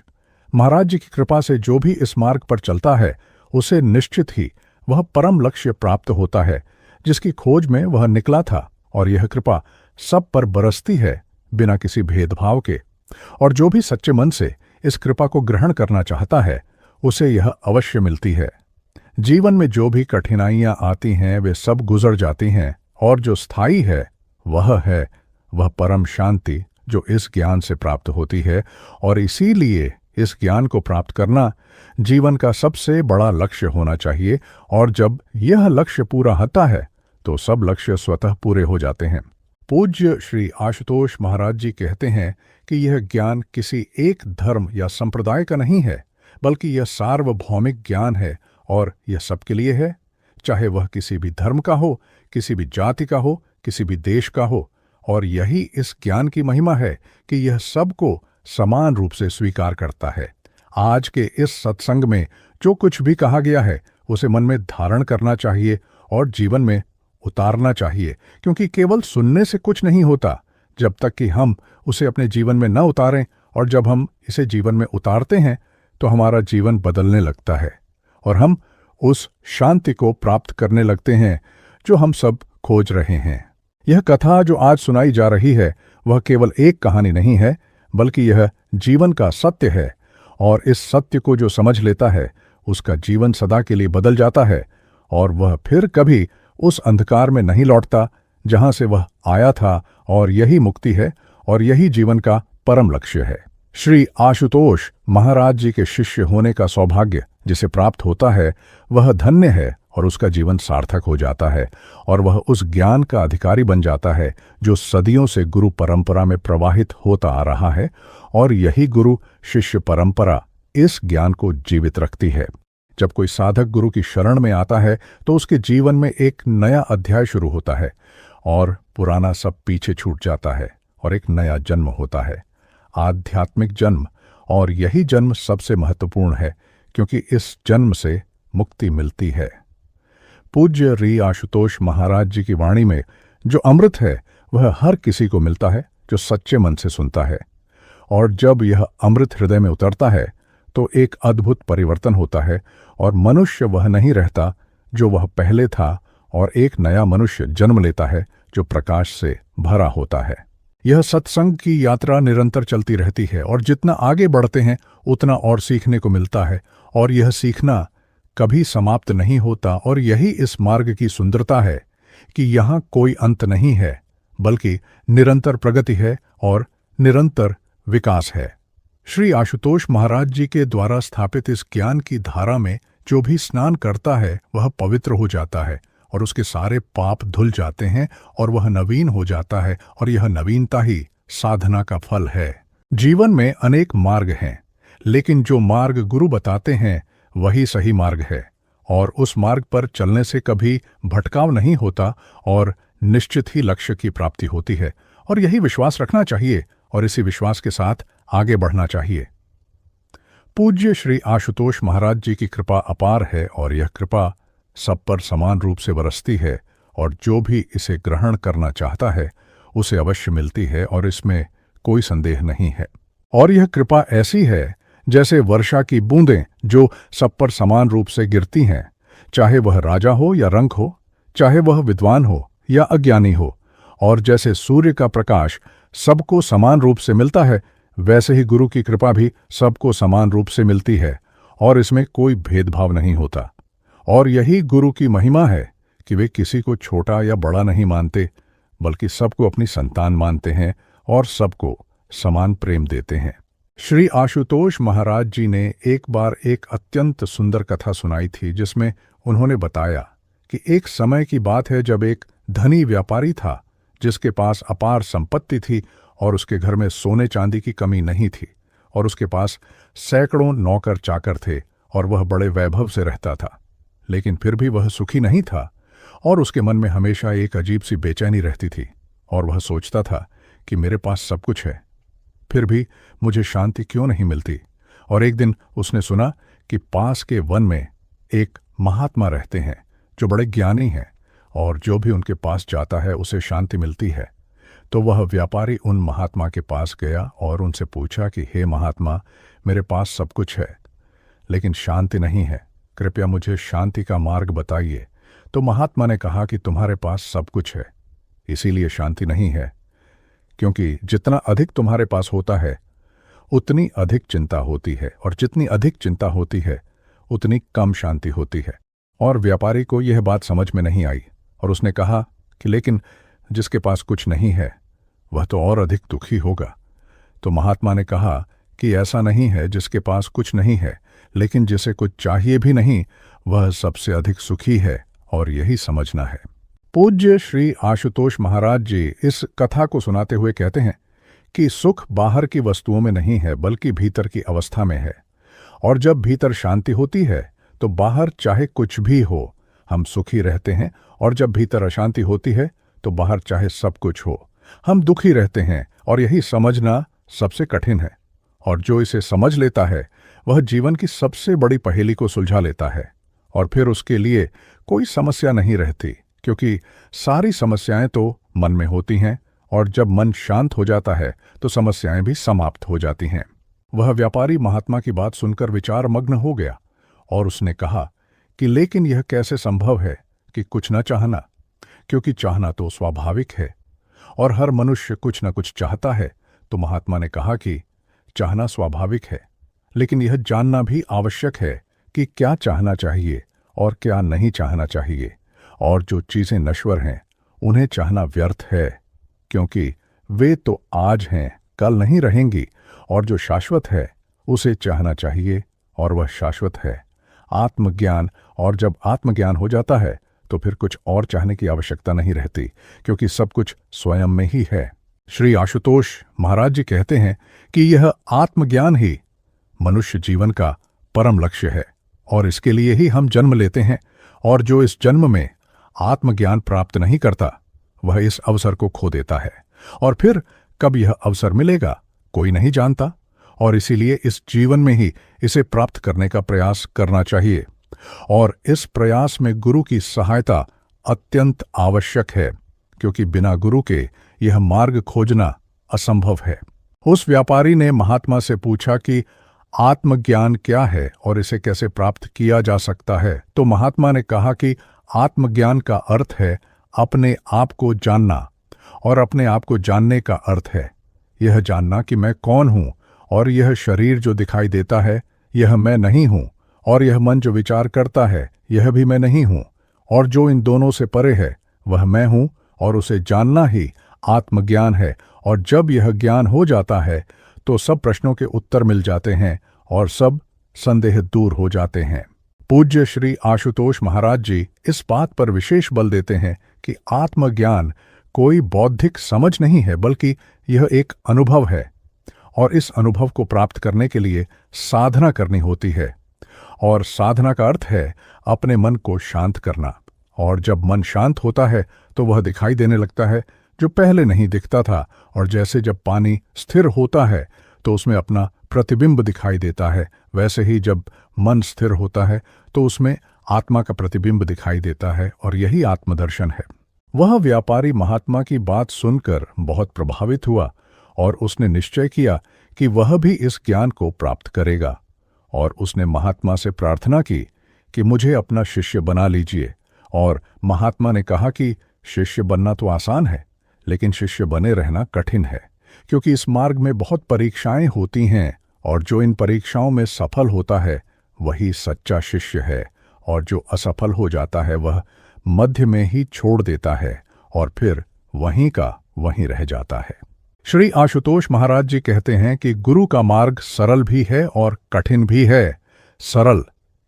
महाराज जी की कृपा से जो भी इस मार्ग पर चलता है उसे निश्चित ही वह परम लक्ष्य प्राप्त होता है जिसकी खोज में वह निकला था। और यह कृपा सब पर बरसती है बिना किसी भेदभाव के, और जो भी सच्चे मन से इस कृपा को ग्रहण करना चाहता है उसे यह अवश्य मिलती है। जीवन में जो भी कठिनाइयां आती हैं वे सब गुजर जाती हैं, और जो स्थायी है वह परम शांति जो इस ज्ञान से प्राप्त होती है, और इसीलिए इस ज्ञान को प्राप्त करना जीवन का सबसे बड़ा लक्ष्य होना चाहिए। और जब यह लक्ष्य पूरा होता है तो सब लक्ष्य स्वतः पूरे हो जाते हैं। पूज्य श्री आशुतोष महाराज जी कहते हैं कि यह ज्ञान किसी एक धर्म या संप्रदाय का नहीं है, बल्कि यह सार्वभौमिक ज्ञान है और यह सबके लिए है, चाहे वह किसी भी धर्म का हो, किसी भी जाति का हो, किसी भी देश का हो। और यही इस ज्ञान की महिमा है कि यह सबको समान रूप से स्वीकार करता है। आज के इस सत्संग में जो कुछ भी कहा गया है उसे मन में धारण करना चाहिए और जीवन में उतारना चाहिए, क्योंकि केवल सुनने से कुछ नहीं होता जब तक कि हम उसे अपने जीवन में न उतारें। और जब हम इसे जीवन में उतारते हैं तो हमारा जीवन बदलने लगता है और हम उस शांति को प्राप्त करने लगते हैं जो हम सब खोज रहे हैं। यह कथा जो आज सुनाई जा रही है वह केवल एक कहानी नहीं है, बल्कि यह जीवन का सत्य है। और इस सत्य को जो समझ लेता है उसका जीवन सदा के लिए बदल जाता है और वह फिर कभी उस अंधकार में नहीं लौटता जहां से वह आया था। और यही मुक्ति है और यही जीवन का परम लक्ष्य है। श्री आशुतोष महाराज जी के शिष्य होने का सौभाग्य जिसे प्राप्त होता है वह धन्य है और उसका जीवन सार्थक हो जाता है और वह उस ज्ञान का अधिकारी बन जाता है जो सदियों से गुरु परंपरा में प्रवाहित होता आ रहा है। और यही गुरु शिष्य परंपरा इस ज्ञान को जीवित रखती है। जब कोई साधक गुरु की शरण में आता है तो उसके जीवन में एक नया अध्याय शुरू होता है और पुराना सब पीछे छूट जाता है और एक नया जन्म होता है, आध्यात्मिक जन्म। और यही जन्म सबसे महत्वपूर्ण है, क्योंकि इस जन्म से मुक्ति मिलती है। पूज्य री आशुतोष महाराज जी की वाणी में जो अमृत है वह हर किसी को मिलता है जो सच्चे मन से सुनता है। और जब यह अमृत हृदय में उतरता है तो एक अद्भुत परिवर्तन होता है और मनुष्य वह नहीं रहता जो वह पहले था, और एक नया मनुष्य जन्म लेता है जो प्रकाश से भरा होता है। यह सत्संग की यात्रा निरंतर चलती रहती है और जितना आगे बढ़ते हैं उतना और सीखने को मिलता है और यह सीखना कभी समाप्त नहीं होता। और यही इस मार्ग की सुंदरता है कि यहाँ कोई अंत नहीं है, बल्कि निरंतर प्रगति है और निरंतर विकास है। श्री आशुतोष महाराज जी के द्वारा स्थापित इस ज्ञान की धारा में जो भी स्नान करता है वह पवित्र हो जाता है और उसके सारे पाप धुल जाते हैं और वह नवीन हो जाता है। और यह नवीनता ही साधना का फल है। जीवन में अनेक मार्ग हैं, लेकिन जो मार्ग गुरु बताते हैं वही सही मार्ग है और उस मार्ग पर चलने से कभी भटकाव नहीं होता और निश्चित ही लक्ष्य की प्राप्ति होती है। और यही विश्वास रखना चाहिए और इसी विश्वास के साथ आगे बढ़ना चाहिए। पूज्य श्री आशुतोष महाराज जी की कृपा अपार है और यह कृपा सब पर समान रूप से बरसती है और जो भी इसे ग्रहण करना चाहता है उसे अवश्य मिलती है और इसमें कोई संदेह नहीं है। और यह कृपा ऐसी है जैसे वर्षा की बूंदें जो सब पर समान रूप से गिरती हैं, चाहे वह राजा हो या रंक हो, चाहे वह विद्वान हो या अज्ञानी हो। और जैसे सूर्य का प्रकाश सबको समान रूप से मिलता है, वैसे ही गुरु की कृपा भी सबको समान रूप से मिलती है और इसमें कोई भेदभाव नहीं होता। और यही गुरु की महिमा है कि वे किसी को छोटा या बड़ा नहीं मानते, बल्कि सबको अपनी संतान मानते हैं और सबको समान प्रेम देते हैं। श्री आशुतोष महाराज जी ने एक बार एक अत्यंत सुंदर कथा सुनाई थी, जिसमें उन्होंने बताया कि एक समय की बात है जब एक धनी व्यापारी था जिसके पास अपार संपत्ति थी और उसके घर में सोने चांदी की कमी नहीं थी और उसके पास सैकड़ों नौकर चाकर थे और वह बड़े वैभव से रहता था। लेकिन फिर भी वह सुखी नहीं था और उसके मन में हमेशा एक अजीब सी बेचैनी रहती थी और वह सोचता था कि मेरे पास सब कुछ है, फिर भी मुझे शांति क्यों नहीं मिलती। और एक दिन उसने सुना कि पास के वन में एक महात्मा रहते हैं जो बड़े ज्ञानी हैं और जो भी उनके पास जाता है उसे शांति मिलती है। तो वह व्यापारी उन महात्मा के पास गया और उनसे पूछा कि हे महात्मा, मेरे पास सब कुछ है लेकिन शांति नहीं है, कृपया मुझे शांति का मार्ग बताइए। तो महात्मा ने कहा कि तुम्हारे पास सब कुछ है, इसीलिए शांति नहीं है, क्योंकि जितना अधिक तुम्हारे पास होता है उतनी अधिक चिंता होती है और जितनी अधिक चिंता होती है उतनी कम शांति होती है। और व्यापारी को यह बात समझ में नहीं आई और उसने कहा कि लेकिन जिसके पास कुछ नहीं है वह तो और अधिक दुखी होगा तो महात्मा ने कहा कि ऐसा नहीं है जिसके पास कुछ नहीं है, लेकिन जिसे कुछ चाहिए भी नहीं वह सबसे अधिक सुखी है, और यही समझना है। पूज्य श्री आशुतोष महाराज जी इस कथा को सुनाते हुए कहते हैं कि सुख बाहर की वस्तुओं में नहीं है बल्कि भीतर की अवस्था में है, और जब भीतर शांति होती है तो बाहर चाहे कुछ भी हो हम सुखी रहते हैं, और जब भीतर अशांति होती है तो बाहर चाहे सब कुछ हो हम दुखी रहते हैं। और यही समझना सबसे कठिन है, और जो इसे समझ लेता है वह जीवन की सबसे बड़ी पहेली को सुलझा लेता है, और फिर उसके लिए कोई समस्या नहीं रहती, क्योंकि सारी समस्याएं तो मन में होती हैं, और जब मन शांत हो जाता है तो समस्याएं भी समाप्त हो जाती हैं। वह व्यापारी महात्मा की बात सुनकर विचार मग्न हो गया, और उसने कहा कि लेकिन यह कैसे संभव है कि कुछ न चाहना, क्योंकि चाहना तो स्वाभाविक है और हर मनुष्य कुछ न कुछ चाहता है। तो महात्मा ने कहा कि चाहना स्वाभाविक है, लेकिन यह जानना भी आवश्यक है कि क्या चाहना चाहिए और क्या नहीं चाहना चाहिए, और जो चीजें नश्वर हैं उन्हें चाहना व्यर्थ है, क्योंकि वे तो आज हैं कल नहीं रहेंगी, और जो शाश्वत है उसे चाहना चाहिए और वह शाश्वत है आत्मज्ञान। और जब आत्मज्ञान हो जाता है तो फिर कुछ और चाहने की आवश्यकता नहीं रहती, क्योंकि सब कुछ स्वयं में ही है। श्री आशुतोष महाराज जी कहते हैं कि यह आत्मज्ञान ही मनुष्य जीवन का परम लक्ष्य है, और इसके लिए ही हम जन्म लेते हैं, और जो इस जन्म में आत्मज्ञान प्राप्त नहीं करता वह इस अवसर को खो देता है, और फिर कब यह अवसर मिलेगा कोई नहीं जानता, और इसीलिए इस जीवन में ही इसे प्राप्त करने का प्रयास करना चाहिए। और इस प्रयास में गुरु की सहायता अत्यंत आवश्यक है, क्योंकि बिना गुरु के यह मार्ग खोजना असंभव है। उस व्यापारी ने महात्मा से पूछा कि आत्मज्ञान क्या है और इसे कैसे प्राप्त किया जा सकता है। तो महात्मा ने कहा कि आत्मज्ञान का अर्थ है अपने आप को जानना, और अपने आप को जानने का अर्थ है यह जानना कि मैं कौन हूं, और यह शरीर जो दिखाई देता है यह मैं नहीं हूं, और यह मन जो विचार करता है यह भी मैं नहीं हूं, और जो इन दोनों से परे है वह मैं हूं, और उसे जानना ही आत्मज्ञान है। और जब यह ज्ञान हो जाता है तो सब प्रश्नों के उत्तर मिल जाते हैं और सब संदेह दूर हो जाते हैं। पूज्य श्री आशुतोष महाराज जी इस बात पर विशेष बल देते हैं कि आत्मज्ञान कोई बौद्धिक समझ नहीं है, बल्कि यह एक अनुभव है, और इस अनुभव को प्राप्त करने के लिए साधना करनी होती है। और साधना का अर्थ है अपने मन को शांत करना, और जब मन शांत होता है तो वह दिखाई देने लगता है जो पहले नहीं दिखता था, और जैसे जब पानी स्थिर होता है तो उसमें अपना प्रतिबिंब दिखाई देता है, वैसे ही जब मन स्थिर होता है तो उसमें आत्मा का प्रतिबिंब दिखाई देता है, और यही आत्मदर्शन है। वह व्यापारी महात्मा की बात सुनकर बहुत प्रभावित हुआ, और उसने निश्चय किया कि वह भी इस ज्ञान को प्राप्त करेगा, और उसने महात्मा से प्रार्थना की कि मुझे अपना शिष्य बना लीजिए। और महात्मा ने कहा कि शिष्य बनना तो आसान है, लेकिन शिष्य बने रहना कठिन है, क्योंकि इस मार्ग में बहुत परीक्षाएं होती हैं, और जो इन परीक्षाओं में सफल होता है वही सच्चा शिष्य है, और जो असफल हो जाता है वह मध्य में ही छोड़ देता है और फिर वहीं का वहीं रह जाता है। श्री आशुतोष महाराज जी कहते हैं कि गुरु का मार्ग सरल भी है और कठिन भी है। सरल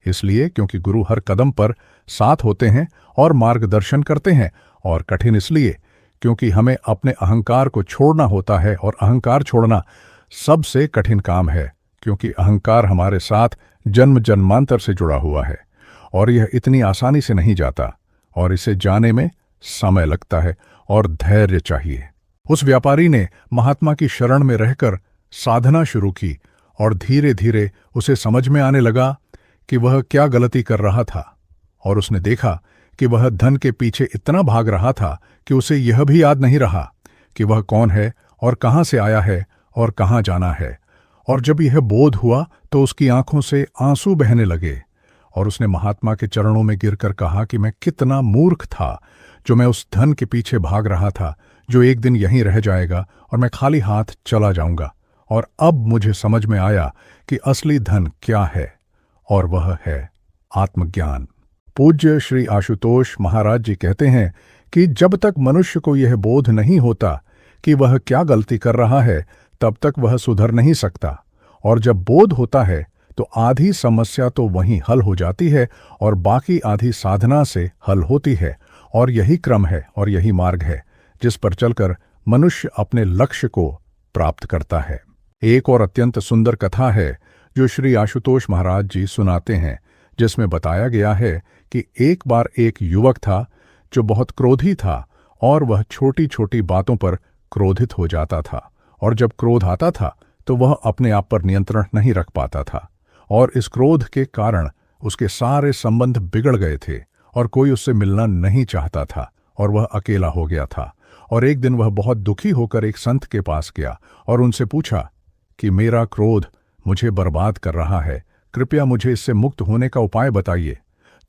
इसलिए क्योंकि गुरु हर कदम पर साथ होते हैं और मार्गदर्शन करते हैं, और कठिन इसलिए क्योंकि हमें अपने अहंकार को छोड़ना होता है, और अहंकार छोड़ना सबसे कठिन काम है, क्योंकि अहंकार हमारे साथ जन्म जन्मांतर से जुड़ा हुआ है, और यह इतनी आसानी से नहीं जाता, और इसे जाने में समय लगता है और धैर्य चाहिए। उस व्यापारी ने महात्मा की शरण में रहकर साधना शुरू की, और धीरे धीरे उसे समझ में आने लगा कि वह क्या गलती कर रहा था, और उसने देखा कि वह धन के पीछे इतना भाग रहा था कि उसे यह भी याद नहीं रहा कि वह कौन है और कहाँ से आया है और कहाँ जाना है। और जब यह बोध हुआ तो उसकी आंखों से आंसू बहने लगे, और उसने महात्मा के चरणों में गिरकर कहा कि मैं कितना मूर्ख था जो मैं उस धन के पीछे भाग रहा था, जो एक दिन यहीं रह जाएगा और मैं खाली हाथ चला जाऊंगा। और अब मुझे समझ में आया कि असली धन क्या है, और वह है आत्मज्ञान। पूज्य श्री आशुतोष महाराज जी कहते हैं कि जब तक मनुष्य को यह बोध नहीं होता कि वह क्या गलती कर रहा है, तब तक वह सुधर नहीं सकता, और जब बोध होता है तो आधी समस्या तो वहीं हल हो जाती है और बाकी आधी साधना से हल होती है। और यही क्रम है और यही मार्ग है जिस पर चलकर मनुष्य अपने लक्ष्य को प्राप्त करता है। एक और अत्यंत सुंदर कथा है जो श्री आशुतोष महाराज जी सुनाते हैं, जिसमें बताया गया है कि एक बार एक युवक था जो बहुत क्रोधी था और वह छोटी छोटी बातों पर क्रोधित हो जाता था, और जब क्रोध आता था तो वह अपने आप पर नियंत्रण नहीं रख पाता था, और इस क्रोध के कारण उसके सारे संबंध बिगड़ गए थे और कोई उससे मिलना नहीं चाहता था और वह अकेला हो गया था। और एक दिन वह बहुत दुखी होकर एक संत के पास गया और उनसे पूछा कि मेरा क्रोध मुझे बर्बाद कर रहा है, कृपया मुझे इससे मुक्त होने का उपाय बताइए।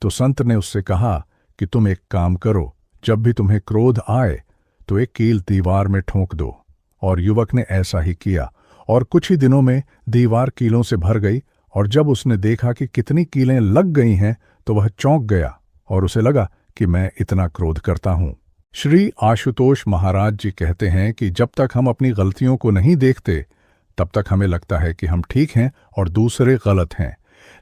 तो संत ने उससे कहा कि तुम एक काम करो, जब भी तुम्हें क्रोध आए तो एक कील दीवार में ठोंक दो। और युवक ने ऐसा ही किया और कुछ ही दिनों में दीवार कीलों से भर गई, और जब उसने देखा कि कितनी कीलें लग गई हैं तो वह चौंक गया और उसे लगा कि मैं इतना क्रोध करता हूं। श्री आशुतोष महाराज जी कहते हैं कि जब तक हम अपनी गलतियों को नहीं देखते तब तक हमें लगता है कि हम ठीक हैं और दूसरे गलत हैं,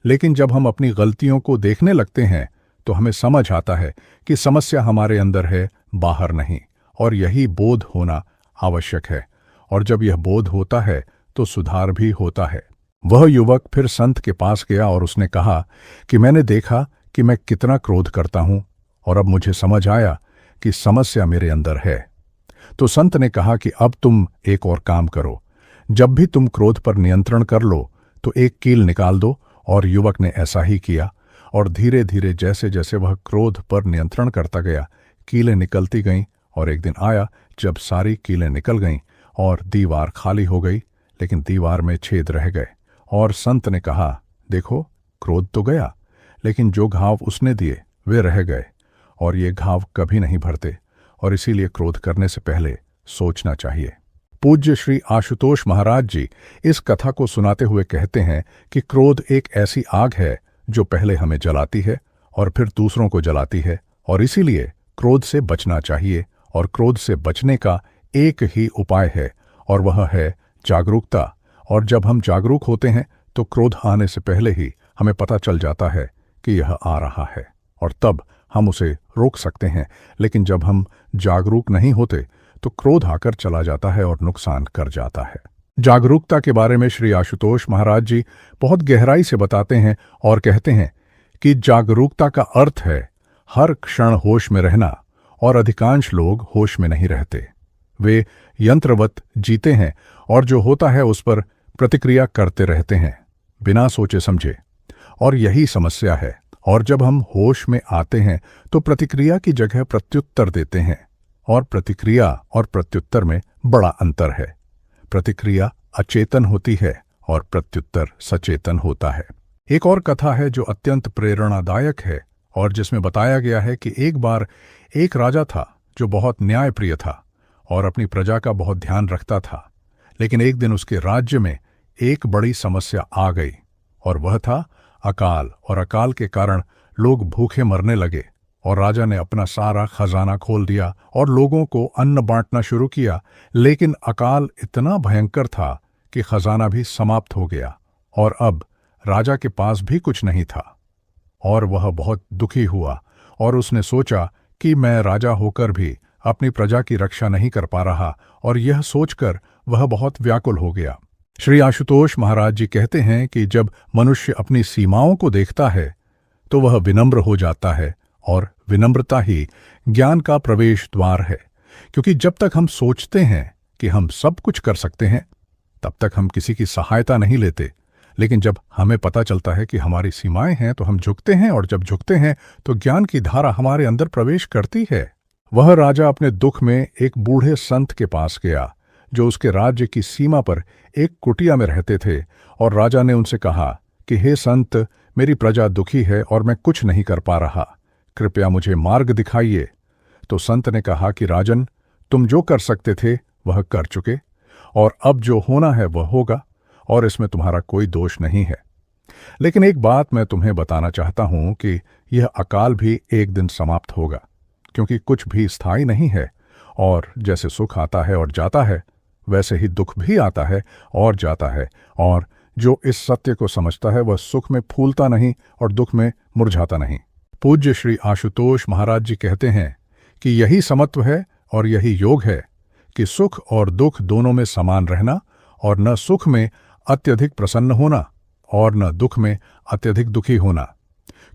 लेकिन जब हम अपनी गलतियों को देखने लगते हैं तो हमें समझ आता है कि समस्या हमारे अंदर है, बाहर नहीं, और यही बोध होना आवश्यक है। और जब यह बोध होता है तो सुधार भी होता है। वह युवक फिर संत के पास गया और उसने कहा कि मैंने देखा कि मैं कितना क्रोध करता हूं और अब मुझे समझ आया कि समस्या मेरे अंदर है। तो संत ने कहा कि अब तुम एक और काम करो, जब भी तुम क्रोध पर नियंत्रण कर लो तो एक कील निकाल दो। और युवक ने ऐसा ही किया, और धीरे धीरे जैसे जैसे वह क्रोध पर नियंत्रण करता गया कीलें निकलती गईं, और एक दिन आया जब सारी कीलें निकल गईं और दीवार खाली हो गई, लेकिन दीवार में छेद रह गए। और संत ने कहा, देखो क्रोध तो गया, लेकिन जो घाव उसने दिए वे रह गए, और ये घाव कभी नहीं भरते, और इसीलिए क्रोध करने से पहले सोचना चाहिए। पूज्य श्री आशुतोष महाराज जी इस कथा को सुनाते हुए कहते हैं कि क्रोध एक ऐसी आग है जो पहले हमें जलाती है और फिर दूसरों को जलाती है, और इसीलिए क्रोध से बचना चाहिए। और क्रोध से बचने का एक ही उपाय है, और वह है जागरूकता। और जब हम जागरूक होते हैं तो क्रोध आने से पहले ही हमें पता चल जाता है कि यह आ रहा है, और तब हम उसे रोक सकते हैं। लेकिन जब हम जागरूक नहीं होते तो क्रोध आकर चला जाता है और नुकसान कर जाता है। जागरूकता के बारे में श्री आशुतोष महाराज जी बहुत गहराई से बताते हैं और कहते हैं कि जागरूकता का अर्थ है हर क्षण होश में रहना, और अधिकांश लोग होश में नहीं रहते। वे यंत्रवत जीते हैं और जो होता है उस पर प्रतिक्रिया करते रहते हैं बिना सोचे समझे, और यही समस्या है। और जब हम होश में आते हैं तो प्रतिक्रिया की जगह प्रत्युत्तर देते हैं, और प्रतिक्रिया और प्रत्युत्तर में बड़ा अंतर है। प्रतिक्रिया अचेतन होती है और प्रत्युत्तर सचेतन होता है। एक और कथा है जो अत्यंत प्रेरणादायक है, और जिसमें बताया गया है कि एक बार एक राजा था जो बहुत न्यायप्रिय था और अपनी प्रजा का बहुत ध्यान रखता था। लेकिन एक दिन उसके राज्य में एक बड़ी समस्या आ गई, और वह था अकाल। और अकाल के कारण लोग भूखे मरने लगे, और राजा ने अपना सारा खजाना खोल दिया और लोगों को अन्न बांटना शुरू किया। लेकिन अकाल इतना भयंकर था कि खजाना भी समाप्त हो गया, और अब राजा के पास भी कुछ नहीं था। और वह बहुत दुखी हुआ, और उसने सोचा कि मैं राजा होकर भी अपनी प्रजा की रक्षा नहीं कर पा रहा, और यह सोचकर वह बहुत व्याकुल हो गया। श्री आशुतोष महाराज जी कहते हैं कि जब मनुष्य अपनी सीमाओं को देखता है तो वह विनम्र हो जाता है, और विनम्रता ही ज्ञान का प्रवेश द्वार है। क्योंकि जब तक हम सोचते हैं कि हम सब कुछ कर सकते हैं तब तक हम किसी की सहायता नहीं लेते, लेकिन जब हमें पता चलता है कि हमारी सीमाएं हैं तो हम झुकते हैं, और जब झुकते हैं तो ज्ञान की धारा हमारे अंदर प्रवेश करती है। वह राजा अपने दुख में एक बूढ़े संत के पास गया जो उसके राज्य की सीमा पर एक कुटिया में रहते थे, और राजा ने उनसे कहा कि हे संत, मेरी प्रजा दुखी है और मैं कुछ नहीं कर पा रहा, कृपया मुझे मार्ग दिखाइए। तो संत ने कहा कि राजन, तुम जो कर सकते थे वह कर चुके, और अब जो होना है वह होगा, और इसमें तुम्हारा कोई दोष नहीं है। लेकिन एक बात मैं तुम्हें बताना चाहता हूं कि यह अकाल भी एक दिन समाप्त होगा, क्योंकि कुछ भी स्थायी नहीं है, और जैसे सुख आता है और जाता है वैसे ही दुख भी आता है और जाता है, और जो इस सत्य को समझता है वह सुख में फूलता नहीं और दुख में मुरझाता नहीं। पूज्य श्री आशुतोष महाराज जी कहते हैं कि यही समत्व है और यही योग है कि सुख और दुख दोनों में समान रहना, और न सुख में अत्यधिक प्रसन्न होना और न दुख में अत्यधिक दुखी होना,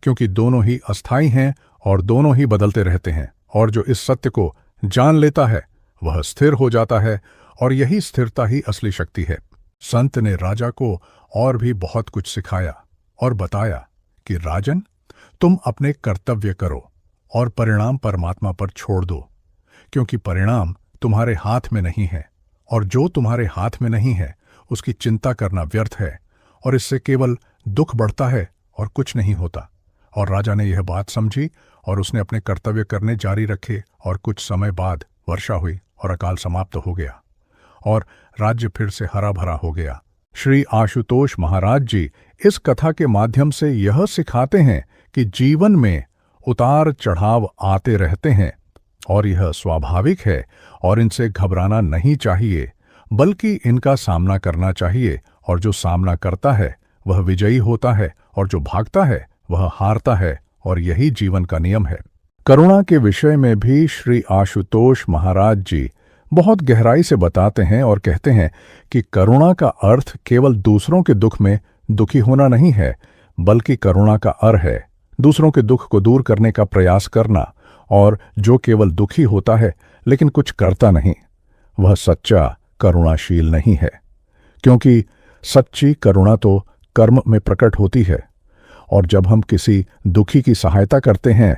क्योंकि दोनों ही अस्थायी हैं और दोनों ही बदलते रहते हैं। और जो इस सत्य को जान लेता है वह स्थिर हो जाता है, और यही स्थिरता ही असली शक्ति है। संत ने राजा को और भी बहुत कुछ सिखाया और बताया कि राजन, तुम अपने कर्तव्य करो और परिणाम परमात्मा पर छोड़ दो, क्योंकि परिणाम तुम्हारे हाथ में नहीं है, और जो तुम्हारे हाथ में नहीं है उसकी चिंता करना व्यर्थ है, और इससे केवल दुख बढ़ता है और कुछ नहीं होता। और राजा ने यह बात समझी और उसने अपने कर्तव्य करने जारी रखे, और कुछ समय बाद वर्षा हुई और अकाल समाप्त हो गया और राज्य फिर से हरा भरा हो गया। श्री आशुतोष महाराज जी इस कथा के माध्यम से यह सिखाते हैं कि जीवन में उतार चढ़ाव आते रहते हैं और यह स्वाभाविक है, और इनसे घबराना नहीं चाहिए, बल्कि इनका सामना करना चाहिए। और जो सामना करता है वह विजयी होता है, और जो भागता है वह हारता है, और यही जीवन का नियम है। करुणा के विषय में भी श्री आशुतोष महाराज जी बहुत गहराई से बताते हैं और कहते हैं कि करुणा का अर्थ केवल दूसरों के दुख में दुखी होना नहीं है, बल्कि करुणा का अर्थ है दूसरों के दुख को दूर करने का प्रयास करना। और जो केवल दुखी होता है लेकिन कुछ करता नहीं, वह सच्चा करुणाशील नहीं है, क्योंकि सच्ची करुणा तो कर्म में प्रकट होती है, और जब हम किसी दुखी की सहायता करते हैं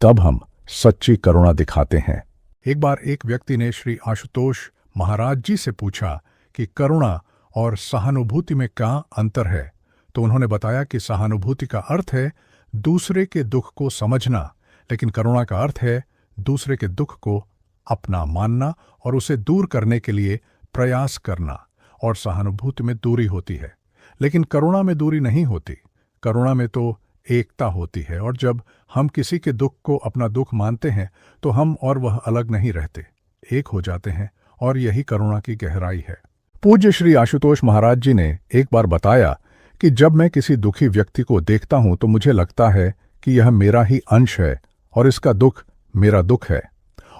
तब हम सच्ची करुणा दिखाते हैं। एक बार एक व्यक्ति ने श्री आशुतोष महाराज जी से पूछा कि करुणा और सहानुभूति में क्या अंतर है, तो उन्होंने बताया कि सहानुभूति का अर्थ है दूसरे के दुख को समझना, लेकिन करुणा का अर्थ है दूसरे के दुख को अपना मानना और उसे दूर करने के लिए प्रयास करना। और सहानुभूति में दूरी होती है, लेकिन करुणा में दूरी नहीं होती। करुणा में तो एकता होती है, और जब हम किसी के दुख को अपना दुख मानते हैं तो हम और वह अलग नहीं रहते, एक हो जाते हैं, और यही करुणा की गहराई है। पूज्य श्री आशुतोष महाराज जी ने एक बार बताया कि जब मैं किसी दुखी व्यक्ति को देखता हूं तो मुझे लगता है कि यह मेरा ही अंश है और इसका दुख मेरा दुख है,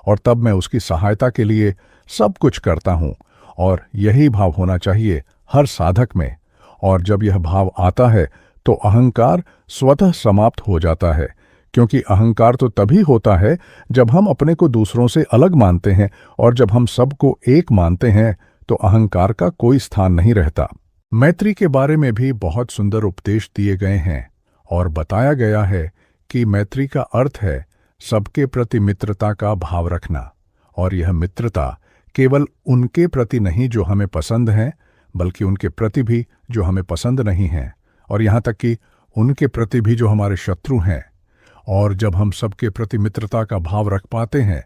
और तब मैं उसकी सहायता के लिए सब कुछ करता हूं। और यही भाव होना चाहिए हर साधक में। और जब यह भाव आता है तो अहंकार स्वतः समाप्त हो जाता है, क्योंकि अहंकार तो तभी होता है जब हम अपने को दूसरों से अलग मानते हैं, और जब हम सबको एक मानते हैं तो अहंकार का कोई स्थान नहीं रहता। मैत्री के बारे में भी बहुत सुंदर उपदेश दिए गए हैं, और बताया गया है कि मैत्री का अर्थ है सबके प्रति मित्रता का भाव रखना, और यह मित्रता केवल उनके प्रति नहीं जो हमें पसंद हैं, बल्कि उनके प्रति भी जो हमें पसंद नहीं हैं, और यहाँ तक कि उनके प्रति भी जो हमारे शत्रु हैं। और जब हम सबके प्रति मित्रता का भाव रख पाते हैं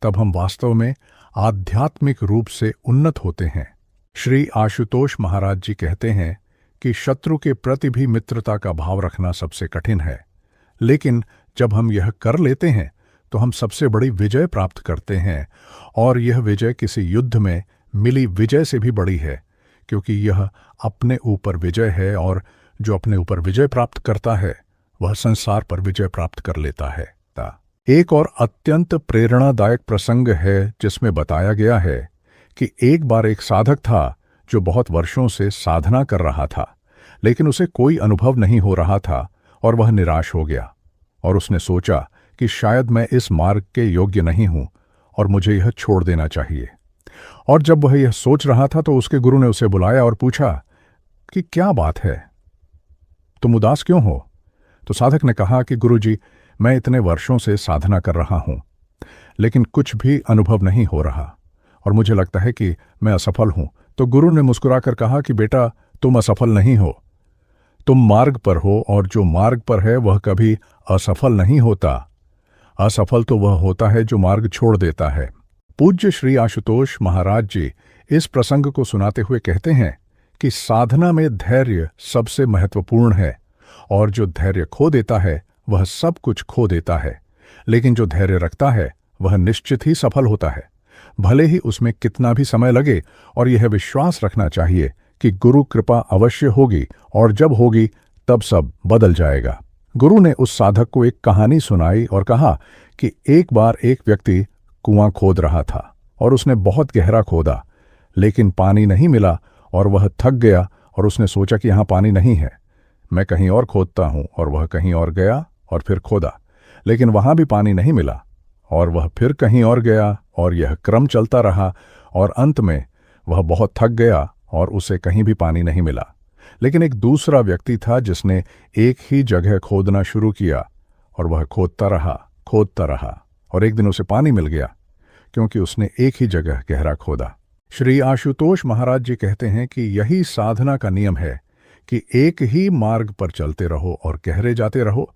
तब हम वास्तव में आध्यात्मिक रूप से उन्नत होते हैं। श्री आशुतोष महाराज जी कहते हैं कि शत्रु के प्रति भी मित्रता का भाव रखना सबसे कठिन है, लेकिन जब हम यह कर लेते हैं तो हम सबसे बड़ी विजय प्राप्त करते हैं, और यह विजय किसी युद्ध में मिली विजय से भी बड़ी है, क्योंकि यह अपने ऊपर विजय है, और जो अपने ऊपर विजय प्राप्त करता है वह संसार पर विजय प्राप्त कर लेता है। एक और अत्यंत प्रेरणादायक प्रसंग है जिसमें बताया गया है कि एक बार एक साधक था जो बहुत वर्षों से साधना कर रहा था, लेकिन उसे कोई अनुभव नहीं हो रहा था, और वह निराश हो गया, और उसने सोचा कि शायद मैं इस मार्ग के योग्य नहीं हूं और मुझे यह छोड़ देना चाहिए। और जब वह यह सोच रहा था तो उसके गुरु ने उसे बुलाया और पूछा कि क्या बात है, तुम उदास क्यों हो? तो साधक ने कहा कि गुरुजी, मैं इतने वर्षों से साधना कर रहा हूं, लेकिन कुछ भी अनुभव नहीं हो रहा, और मुझे लगता है कि मैं असफल हूं। तो गुरु ने मुस्कुराकर कहा कि बेटा, तुम असफल नहीं हो, तुम मार्ग पर हो, और जो मार्ग पर है वह कभी असफल नहीं होता। असफल तो वह होता है जो मार्ग छोड़ देता है। पूज्य श्री आशुतोष महाराज जी इस प्रसंग को सुनाते हुए कहते हैं कि साधना में धैर्य सबसे महत्वपूर्ण है, और जो धैर्य खो देता है वह सब कुछ खो देता है, लेकिन जो धैर्य रखता है वह निश्चित ही सफल होता है। भले ही उसमें कितना भी समय लगे, और यह विश्वास रखना चाहिए कि गुरु कृपा अवश्य होगी, और जब होगी तब सब बदल जाएगा। गुरु ने उस साधक को एक कहानी सुनाई और कहा कि एक बार एक व्यक्ति कुआं खोद रहा था और उसने बहुत गहरा खोदा, लेकिन पानी नहीं मिला और वह थक गया और उसने सोचा कि यहाँ पानी नहीं है, मैं कहीं और खोदता हूँ। और वह कहीं और गया और फिर खोदा, लेकिन वहाँ भी पानी नहीं मिला, और वह फिर कहीं और गया, और यह क्रम चलता रहा, और अंत में वह बहुत थक गया और उसे कहीं भी पानी नहीं मिला। लेकिन एक दूसरा व्यक्ति था जिसने एक ही जगह खोदना शुरू किया, और वह खोदता रहा, और एक दिन उसे पानी मिल गया, क्योंकि उसने एक ही जगह गहरा खोदा। श्री आशुतोष महाराज जी कहते हैं कि यही साधना का नियम है कि एक ही मार्ग पर चलते रहो और गहरे जाते रहो,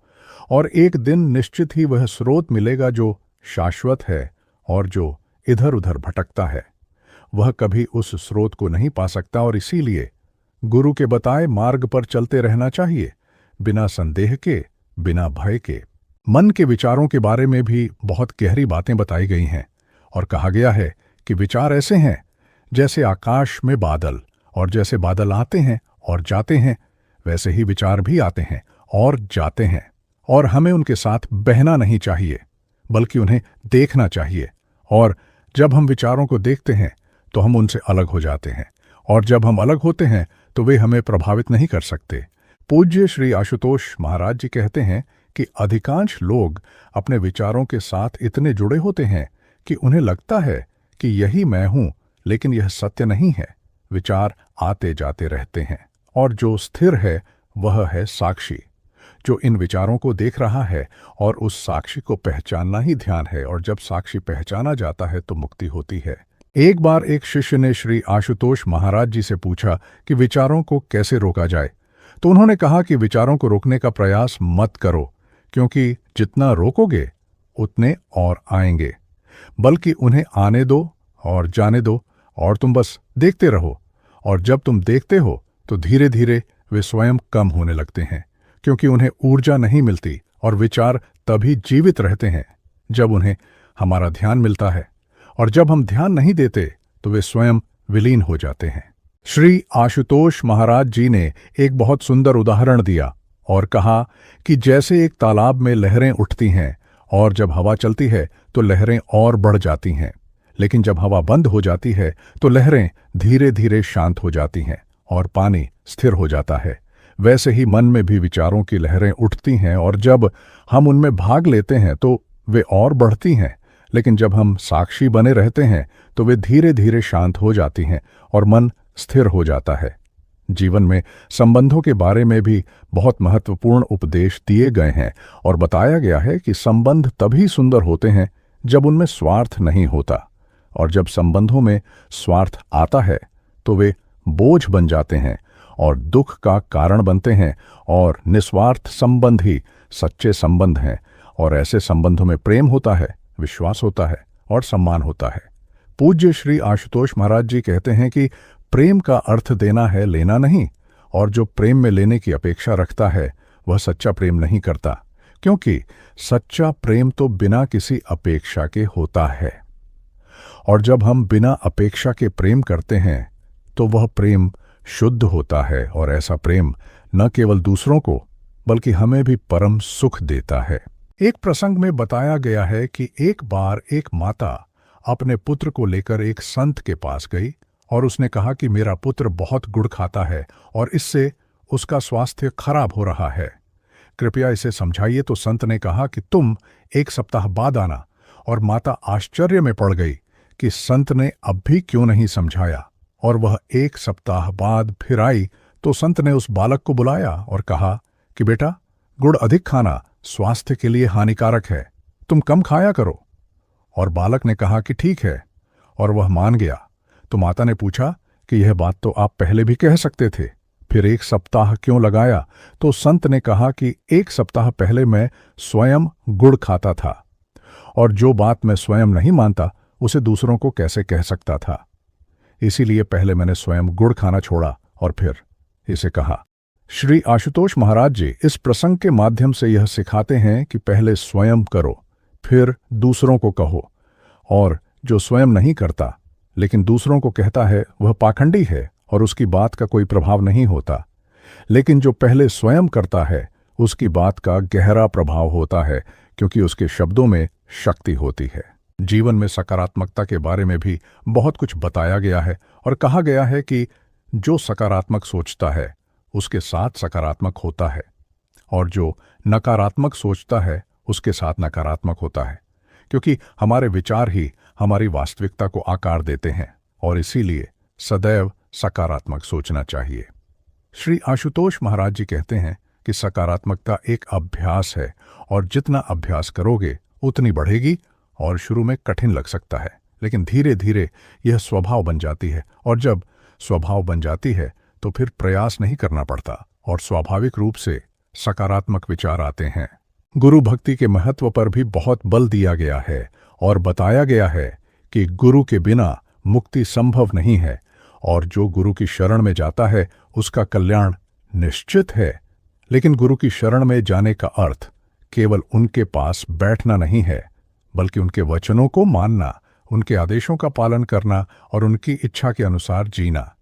और एक दिन निश्चित ही वह स्रोत मिलेगा जो शाश्वत है, और जो इधर उधर भटकता है वह कभी उस स्रोत को नहीं पा सकता। और इसीलिए गुरु के बताए मार्ग पर चलते रहना चाहिए, बिना संदेह के, बिना भय के। मन के विचारों के बारे में भी बहुत गहरी बातें बताई गई हैं, और कहा गया है कि विचार ऐसे हैं जैसे आकाश में बादल, और जैसे बादल आते हैं और जाते हैं, वैसे ही विचार भी आते हैं और जाते हैं, और हमें उनके साथ बहना नहीं चाहिए, बल्कि उन्हें देखना चाहिए। और जब हम विचारों को देखते हैं तो हम उनसे अलग हो जाते हैं, और जब हम अलग होते हैं तो वे हमें प्रभावित नहीं कर सकते। पूज्य श्री आशुतोष महाराज जी कहते हैं कि अधिकांश लोग अपने विचारों के साथ इतने जुड़े होते हैं कि उन्हें लगता है कि यही मैं हूं, लेकिन यह सत्य नहीं है। विचार आते जाते रहते हैं, और जो स्थिर है वह है साक्षी, जो इन विचारों को देख रहा है, और उस साक्षी को पहचानना ही ध्यान है। और जब साक्षी पहचाना जाता है तो मुक्ति होती है। एक बार एक शिष्य ने श्री आशुतोष महाराज जी से पूछा कि विचारों को कैसे रोका जाए, तो उन्होंने कहा कि विचारों को रोकने का प्रयास मत करो, क्योंकि जितना रोकोगे उतने और आएंगे, बल्कि उन्हें आने दो और जाने दो, और तुम बस देखते रहो। और जब तुम देखते हो तो धीरे धीरे वे स्वयं कम होने लगते हैं, क्योंकि उन्हें ऊर्जा नहीं मिलती, और विचार तभी जीवित रहते हैं जब उन्हें हमारा ध्यान मिलता है, और जब हम ध्यान नहीं देते तो वे स्वयं विलीन हो जाते हैं। श्री आशुतोष महाराज जी ने एक बहुत सुंदर उदाहरण दिया और कहा कि जैसे एक तालाब में लहरें उठती हैं, और जब हवा चलती है तो लहरें और बढ़ जाती हैं, लेकिन जब हवा बंद हो जाती है तो लहरें धीरे धीरे शांत हो जाती हैं और पानी स्थिर हो जाता है। वैसे ही मन में भी विचारों की लहरें उठती हैं, और जब हम उनमें भाग लेते हैं तो वे और बढ़ती हैं, लेकिन जब हम साक्षी बने रहते हैं तो वे धीरे धीरे शांत हो जाती हैं और मन स्थिर हो जाता है। जीवन में संबंधों के बारे में भी बहुत महत्वपूर्ण उपदेश दिए गए हैं, और बताया गया है कि संबंध तभी सुंदर होते हैं जब उनमें स्वार्थ नहीं होता, और जब संबंधों में स्वार्थ आता है तो वे बोझ बन जाते हैं और दुख का कारण बनते हैं। और निस्वार्थ संबंध ही सच्चे संबंध हैं, और ऐसे संबंधों में प्रेम होता है, विश्वास होता है और सम्मान होता है। पूज्य श्री आशुतोष महाराज जी कहते हैं कि प्रेम का अर्थ देना है, लेना नहीं, और जो प्रेम में लेने की अपेक्षा रखता है वह सच्चा प्रेम नहीं करता, क्योंकि सच्चा प्रेम तो बिना किसी अपेक्षा के होता है। और जब हम बिना अपेक्षा के प्रेम करते हैं तो वह प्रेम शुद्ध होता है, और ऐसा प्रेम न केवल दूसरों को बल्कि हमें भी परम सुख देता है। एक प्रसंग में बताया गया है कि एक बार एक माता अपने पुत्र को लेकर एक संत के पास गई, और उसने कहा कि मेरा पुत्र बहुत गुड़ खाता है और इससे उसका स्वास्थ्य खराब हो रहा है, कृपया इसे समझाइए। तो संत ने कहा कि तुम 1 सप्ताह बाद आना। और माता आश्चर्य में पड़ गई कि संत ने अब भी क्यों नहीं समझाया, और वह 1 सप्ताह बाद फिर आई तो संत ने उस बालक को बुलाया और कहा कि बेटा, गुड़ अधिक खाना स्वास्थ्य के लिए हानिकारक है, तुम कम खाया करो। और बालक ने कहा कि ठीक है, और वह मान गया। तो माता ने पूछा कि यह बात तो आप पहले भी कह सकते थे, फिर 1 सप्ताह क्यों लगाया? तो संत ने कहा कि 1 सप्ताह पहले मैं स्वयं गुड़ खाता था, और जो बात मैं स्वयं नहीं मानता उसे दूसरों को कैसे कह सकता था, इसीलिए पहले मैंने स्वयं गुड़ खाना छोड़ा और फिर इसे कहा। श्री आशुतोष महाराज जी इस प्रसंग के माध्यम से यह सिखाते हैं कि पहले स्वयं करो, फिर दूसरों को कहो, और जो स्वयं नहीं करता लेकिन दूसरों को कहता है वह पाखंडी है और उसकी बात का कोई प्रभाव नहीं होता, लेकिन जो पहले स्वयं करता है उसकी बात का गहरा प्रभाव होता है, क्योंकि उसके शब्दों में शक्ति होती है। जीवन में सकारात्मकता के बारे में भी बहुत कुछ बताया गया है और कहा गया है कि जो सकारात्मक सोचता है उसके साथ सकारात्मक होता है, और जो नकारात्मक सोचता है उसके साथ नकारात्मक होता है, क्योंकि हमारे विचार ही हमारी वास्तविकता को आकार देते हैं और इसीलिए सदैव सकारात्मक सोचना चाहिए। श्री आशुतोष महाराज जी कहते हैं कि सकारात्मकता एक अभ्यास है और जितना अभ्यास करोगे उतनी बढ़ेगी, और शुरू में कठिन लग सकता है लेकिन धीरे धीरे यह स्वभाव बन जाती है, और जब स्वभाव बन जाती है तो फिर प्रयास नहीं करना पड़ता और स्वाभाविक रूप से सकारात्मक विचार आते हैं। गुरु भक्ति के महत्व पर भी बहुत बल दिया गया है और बताया गया है कि गुरु के बिना मुक्ति संभव नहीं है, और जो गुरु की शरण में जाता है उसका कल्याण निश्चित है। लेकिन गुरु की शरण में जाने का अर्थ केवल उनके पास बैठना नहीं है, बल्कि उनके वचनों को मानना, उनके आदेशों का पालन करना और उनकी इच्छा के अनुसार जीना।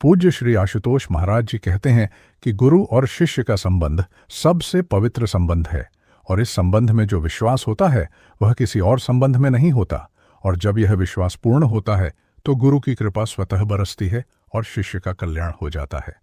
पूज्य श्री आशुतोष महाराज जी कहते हैं कि गुरु और शिष्य का संबंध सबसे पवित्र संबंध है, और इस संबंध में जो विश्वास होता है वह किसी और संबंध में नहीं होता, और जब यह विश्वास पूर्ण होता है तो गुरु की कृपा स्वतः बरसती है और शिष्य का कल्याण हो जाता है।